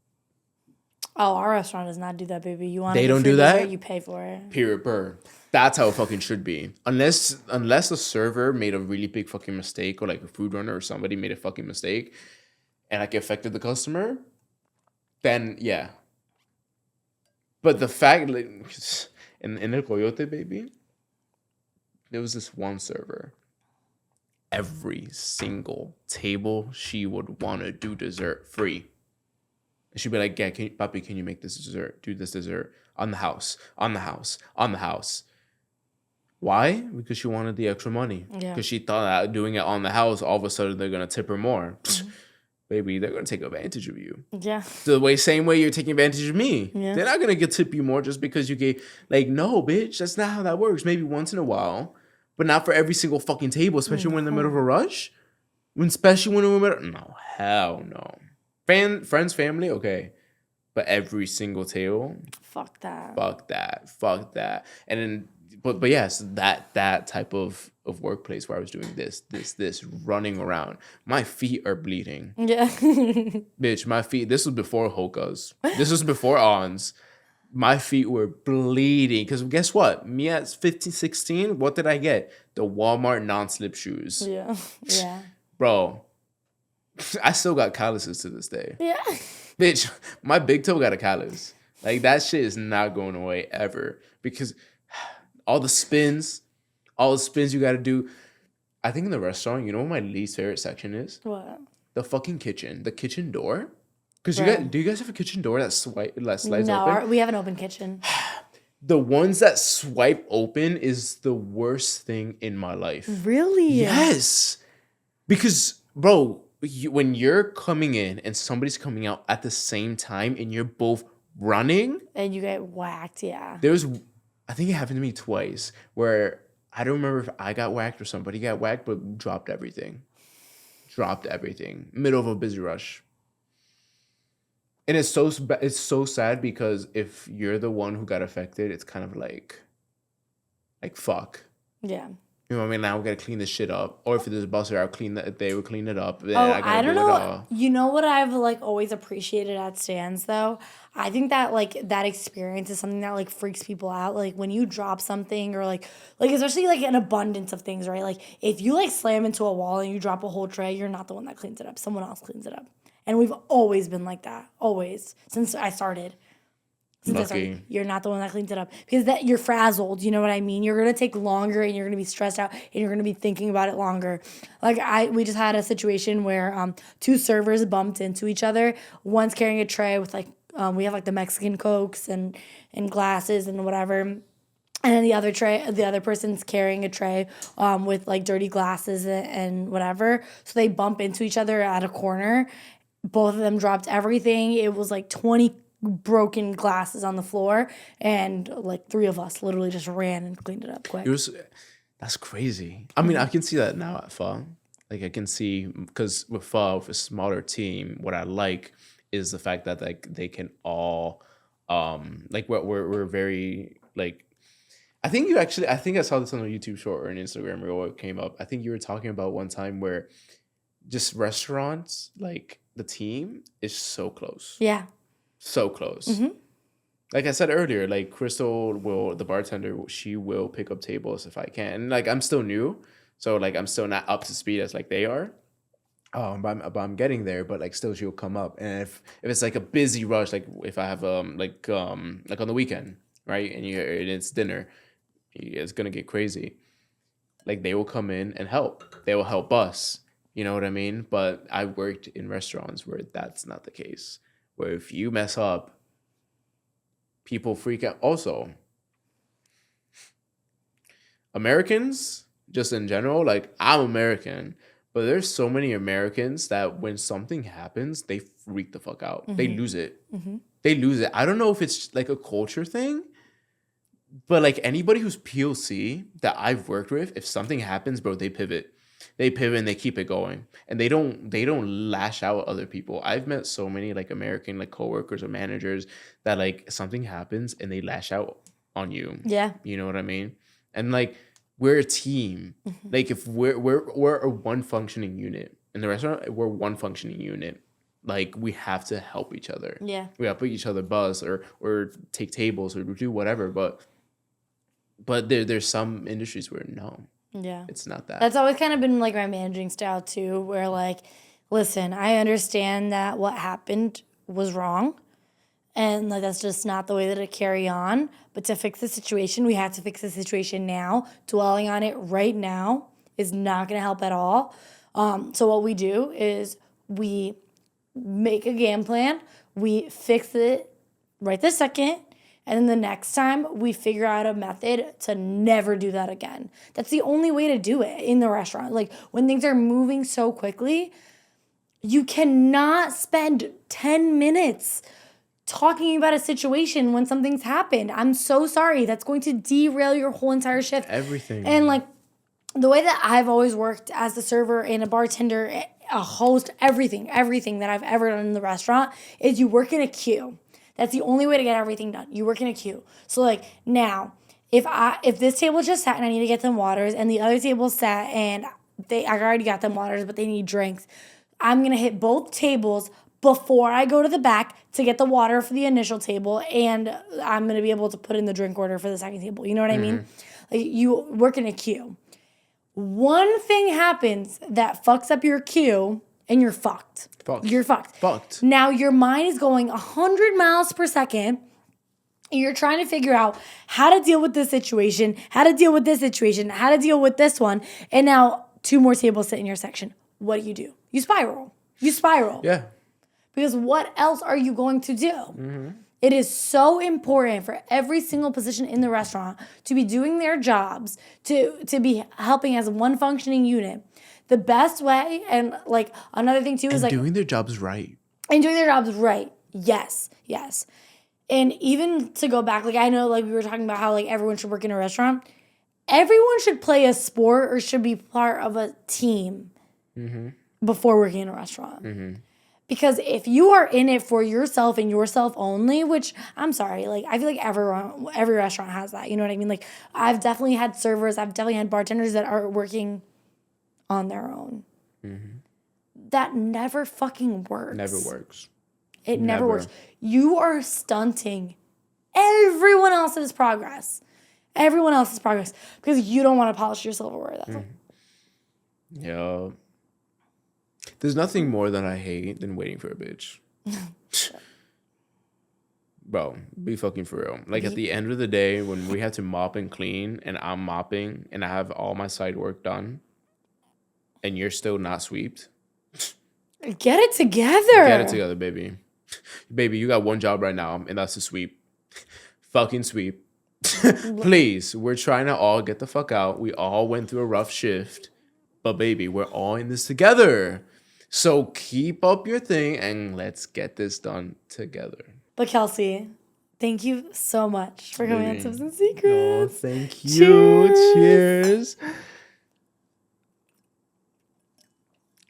Oh, our restaurant does not do that, baby. You want They don't free do that? dessert, you pay for it. Period. Burr. That's how it fucking should be. Unless the server made a really big fucking mistake, or like a food runner or somebody made a fucking mistake, and like affected the customer, then yeah. But the fact, like, in El Coyote, baby, there was this one server. Every single table, she would want to do dessert free. And she'd be like, yeah, Papi, can you make this dessert? Do this dessert. on the house, on the house, on the house. Why? Because she wanted the extra money. Yeah. Because she thought that doing it on the house, all of a sudden they're gonna tip her more. Baby, they're gonna take advantage of you. Yeah. Same way you're taking advantage of me. Yeah. They're not gonna tip you more just because you gave. Like, no, bitch, that's not how that works. Maybe once in a while, but not for every single fucking table, especially when in the middle of a rush. Especially when we're in the middle. No, hell no. Friends, family, okay, but every single table. Fuck that. Fuck that. And then, but yes, that type of workplace where I was doing this running around, my feet are bleeding. Yeah. Bitch, my feet. This was before Hoka's. This was before Ons. My feet were bleeding because guess what? Me at 15, 16, what did I get? The Walmart non-slip shoes. Yeah. Yeah. Bro, I still got calluses to this day. Yeah. Bitch, my big toe got a callus. Like, that shit is not going away ever because all the spins you got to do. I think in the restaurant, you know what my least favorite section is? What? The fucking kitchen. The kitchen door. Because do you guys have a kitchen door that slides open? No, we have an open kitchen. The ones that swipe open is the worst thing in my life. Really? Yes. Because, bro, when you're coming in and somebody's coming out at the same time and you're both running. And you get whacked, yeah. I think it happened to me twice where I don't remember if I got whacked or somebody got whacked, but dropped everything. Middle of a busy rush. And it's so sad because if you're the one who got affected, it's kind of like fuck. Yeah. You know what I mean? Now we gotta clean this shit up. Or if there's a busser, they would clean it up. Then I don't know. You know what I've always appreciated at stands though? I think that that experience is something that freaks people out. Like when you drop something or especially an abundance of things, right? Like if you slam into a wall and you drop a whole tray, you're not the one that cleans it up. Someone else cleans it up. And we've always been like that. Always. Since I started. You're not the one that cleans it up. Because you're frazzled, you know what I mean? You're going to take longer and you're going to be stressed out and you're going to be thinking about it longer. We just had a situation where two servers bumped into each other. One's carrying a tray with we have the Mexican Cokes and glasses and whatever. And then the other person's carrying a tray with dirty glasses and whatever. So they bump into each other at a corner. Both of them dropped everything. It was 20 broken glasses on the floor, and three of us literally just ran and cleaned it up quick. That's crazy. I mean, I can see that now at FA. I can see, because with FA, with a smaller team, what I like is the fact that they can all we're very I think I saw this on a YouTube short or an Instagram reel where it came up. I think you were talking about one time where just restaurants, the team is so close. Yeah. So close. Mm-hmm. Like I said earlier, Crystal the bartender, she will pick up tables if I can. And I'm still new, so I'm still not up to speed as they are. But I'm getting there. But still, she'll come up, and if it's a busy rush, if I have on the weekend, right, and it's dinner, it's gonna get crazy. They will come in and help. They will help us. You know what I mean? But I worked in restaurants where that's not the case. Where if you mess up, people freak out. Also, Americans, just in general, I'm American, but there's so many Americans that when something happens, they freak the fuck out. Mm-hmm. They lose it. Mm-hmm. They lose it. I don't know if it's a culture thing, but anybody who's POC that I've worked with, if something happens, bro, they pivot. They pivot and they keep it going, and they don't lash out at other people. I've met so many American coworkers or managers that something happens and they lash out on you. Yeah, you know what I mean. And we're a team. Mm-hmm. If we're a one functioning unit in the restaurant, we're one functioning unit. We have to help each other. Yeah, we have to put each other buzz or take tables or do whatever. But there's some industries where no. Yeah. It's not that. That's always kind of been my managing style too, where listen, I understand that what happened was wrong and that's just not the way that it carry on. But to fix the situation, we have to fix the situation now. Dwelling on it right now is not going to help at all. So what we do is we make a game plan, we fix it right this second, And then the next time we figure out a method to never do that again. That's the only way to do it in the restaurant. Like when things are moving so quickly, you cannot spend 10 minutes talking about a situation when something's happened. I'm so sorry. That's going to derail your whole entire shift. Everything. And like the way that I've always worked as a server and a bartender, a host, everything that I've ever done in the restaurant is you work in a queue. That's the only way to get everything done. You work in a queue. So like now, if this table just sat and I need to get them waters and the other table sat and I already got them waters but they need drinks, I'm going to hit both tables before I go to the back to get the water for the initial table, and I'm going to be able to put in the drink order for the second table. You know what I mean? Like you work in a queue. One thing happens that fucks up your queue, and you're fucked. You're fucked. Now your mind is going 100 miles per second. You're trying to figure out how to deal with this situation, how to deal with this situation, how to deal with this one, and now 2 more tables sit in your section. What do? You spiral. Yeah. Because what else are you going to do? It is so important for every single position in the restaurant to be doing their jobs, to be helping as one functioning unit. The best way, and like another thing too, is like doing their jobs right. And doing their jobs right. Yes. And even to go back, like I know like we were talking about how like everyone should work in a restaurant. Everyone should play a sport or should be part of a team before working in a restaurant. Because if you are in it for yourself and yourself only, which I'm sorry, like I feel like every restaurant has that. You know what I mean? Like I've definitely had servers, I've definitely had bartenders that are working on their own. That never fucking works. Never works. It never works. You are stunting everyone else's progress. Because you don't want to polish your silverware. That's all. Yeah. There's nothing more that I hate than waiting for a bitch. Bro, be fucking for real. Like at the end of the day, when we have to mop and clean and I'm mopping and I have all my side work done and you're still not sweeped. Get it together, baby. Baby, you got one job right now and that's to sweep. Fucking sweep. Please, we're trying to all get the fuck out. We all went through a rough shift. But baby, we're all in this together. So keep up your thing and let's get this done together. But Kelsey, thank you so much for coming on Tips and Secrets. Oh, thank you. Cheers.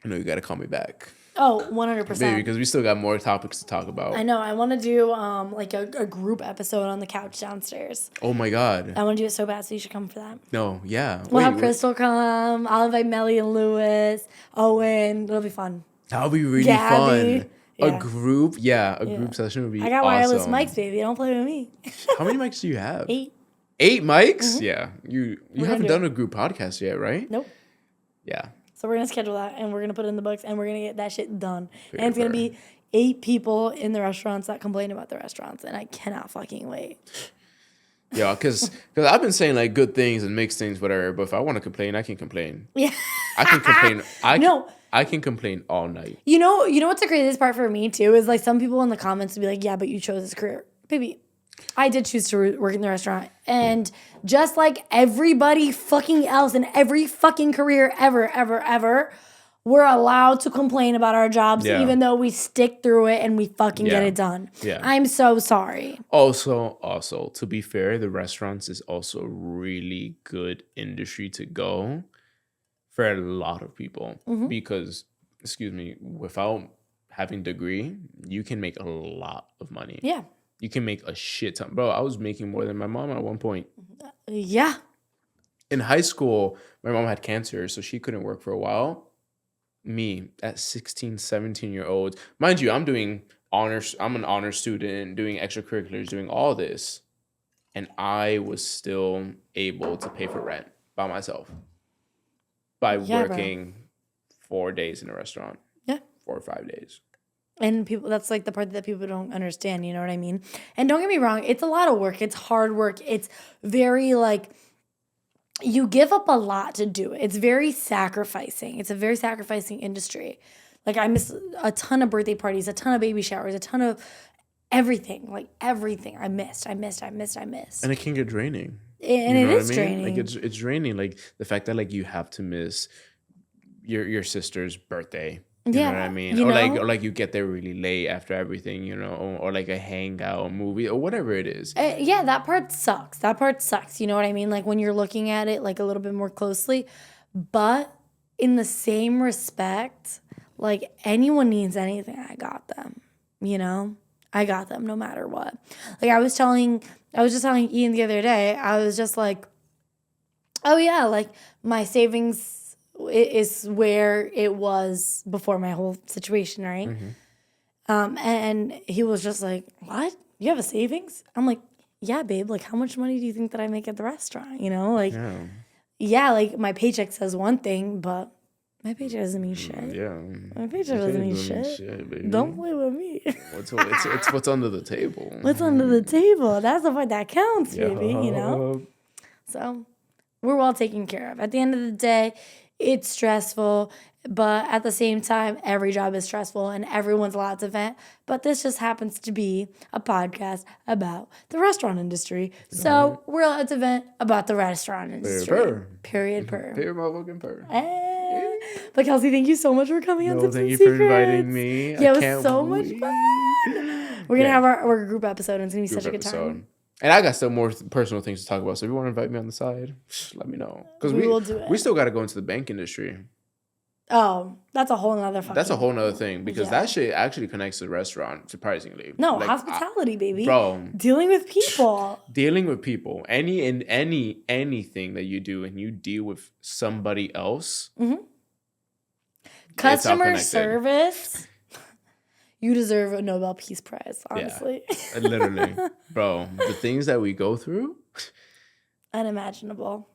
I know you got to call me back. Oh, 100%. Baby, because we still got more topics to talk about. I know. I want to do like a group episode on the couch downstairs. Oh my God. I want to do it so bad, so you should come for that. No, yeah. We'll have Crystal come. I'll invite Melly and Lewis, Owen. It'll be fun. That'll be really Gabby. fun. Yeah. A group session would be awesome. I got wireless mics, baby. Don't play with me. How many mics do you have? 8. 8 mics? Yeah. You haven't done a group podcast yet, right? Nope. Yeah. So we're going to schedule that, and we're going to put it in the books, and we're going to get that shit done. And it's going to be 8 people in the restaurants that complain about the restaurants, and I cannot fucking wait. Yeah, because I've been saying, like, good things and mixed things, whatever, but if I want to complain, I can complain. Yeah. I can complain. I can complain all night. You know what's the craziest part for me, too, is, like, some people in the comments would be like, yeah, but you chose this career. Baby, I did choose to work in the restaurant. And just like everybody fucking else in every fucking career ever, we're allowed to complain about our jobs even though we stick through it and we fucking get it done. Yeah. I'm so sorry. Also, to be fair, the restaurants is also a really good industry to go for a lot of people. Because, without having a degree, you can make a lot of money. Yeah. You can make a shit ton. Bro, I was making more than my mom at one point. Yeah. In high school, my mom had cancer, so she couldn't work for a while. Me, at 16, 17-year-old. Mind you, I'm doing honors. I'm an honor student, doing extracurriculars, doing all this. And I was still able to pay for rent by myself. By working 4 days in a restaurant. Yeah. 4 or 5 days. And people, that's like the part that people don't understand, you know what I mean? And don't get me wrong, it's a lot of work. It's hard work. It's very like, you give up a lot to do it. It's very sacrificing. It's a very sacrificing industry. Like I miss a ton of birthday parties, a ton of baby showers, a ton of everything. Like everything. I missed. And it can get draining. And it is draining. Like it's draining. Like the fact that like you have to miss your sister's birthday. You know what I mean? Or like you get there really late after everything, you know, or like a hangout movie or whatever it is. Yeah, that part sucks. You know what I mean? Like when you're looking at it like a little bit more closely. But in the same respect, like anyone needs anything, I got them. You know? I got them no matter what. Like I was just telling Ian the other day, I was just like, oh yeah, like my savings is where it was before my whole situation, right? Mm-hmm. And he was just like, what? You have a savings? I'm like, yeah, babe. Like, how much money do you think that I make at the restaurant? You know, like, yeah, like my paycheck says one thing, but my paycheck doesn't mean shit. Yeah, my paycheck doesn't mean shit. Baby. Don't play with me. It's what's under the table. What's under the table? That's the part that counts, baby. You know. So we're well taken care of. At the end of the day, it's stressful, but at the same time, every job is stressful and everyone's allowed to vent. But this just happens to be a podcast about the restaurant industry. So we're allowed to vent about the restaurant industry. Period. Motherfucking purr. But Kelsey, thank you so much for coming on Tips and Thank you Secrets. for inviting me. Yeah, it was so much fun. We're going to have our group episode, and it's going to be such a good time. And I got still more personal things to talk about. So if you want to invite me on the side, let me know. Because we will do it. We still got to go into the bank industry. Oh, that's a whole nother thing. Because that shit actually connects to the restaurant, surprisingly. No, like, hospitality, baby. Bro. Dealing with people. Anything that you do and you deal with somebody else. Mm-hmm. Customer service. You deserve a Nobel Peace Prize, honestly. Yeah, literally. Bro, the things that we go through. Unimaginable.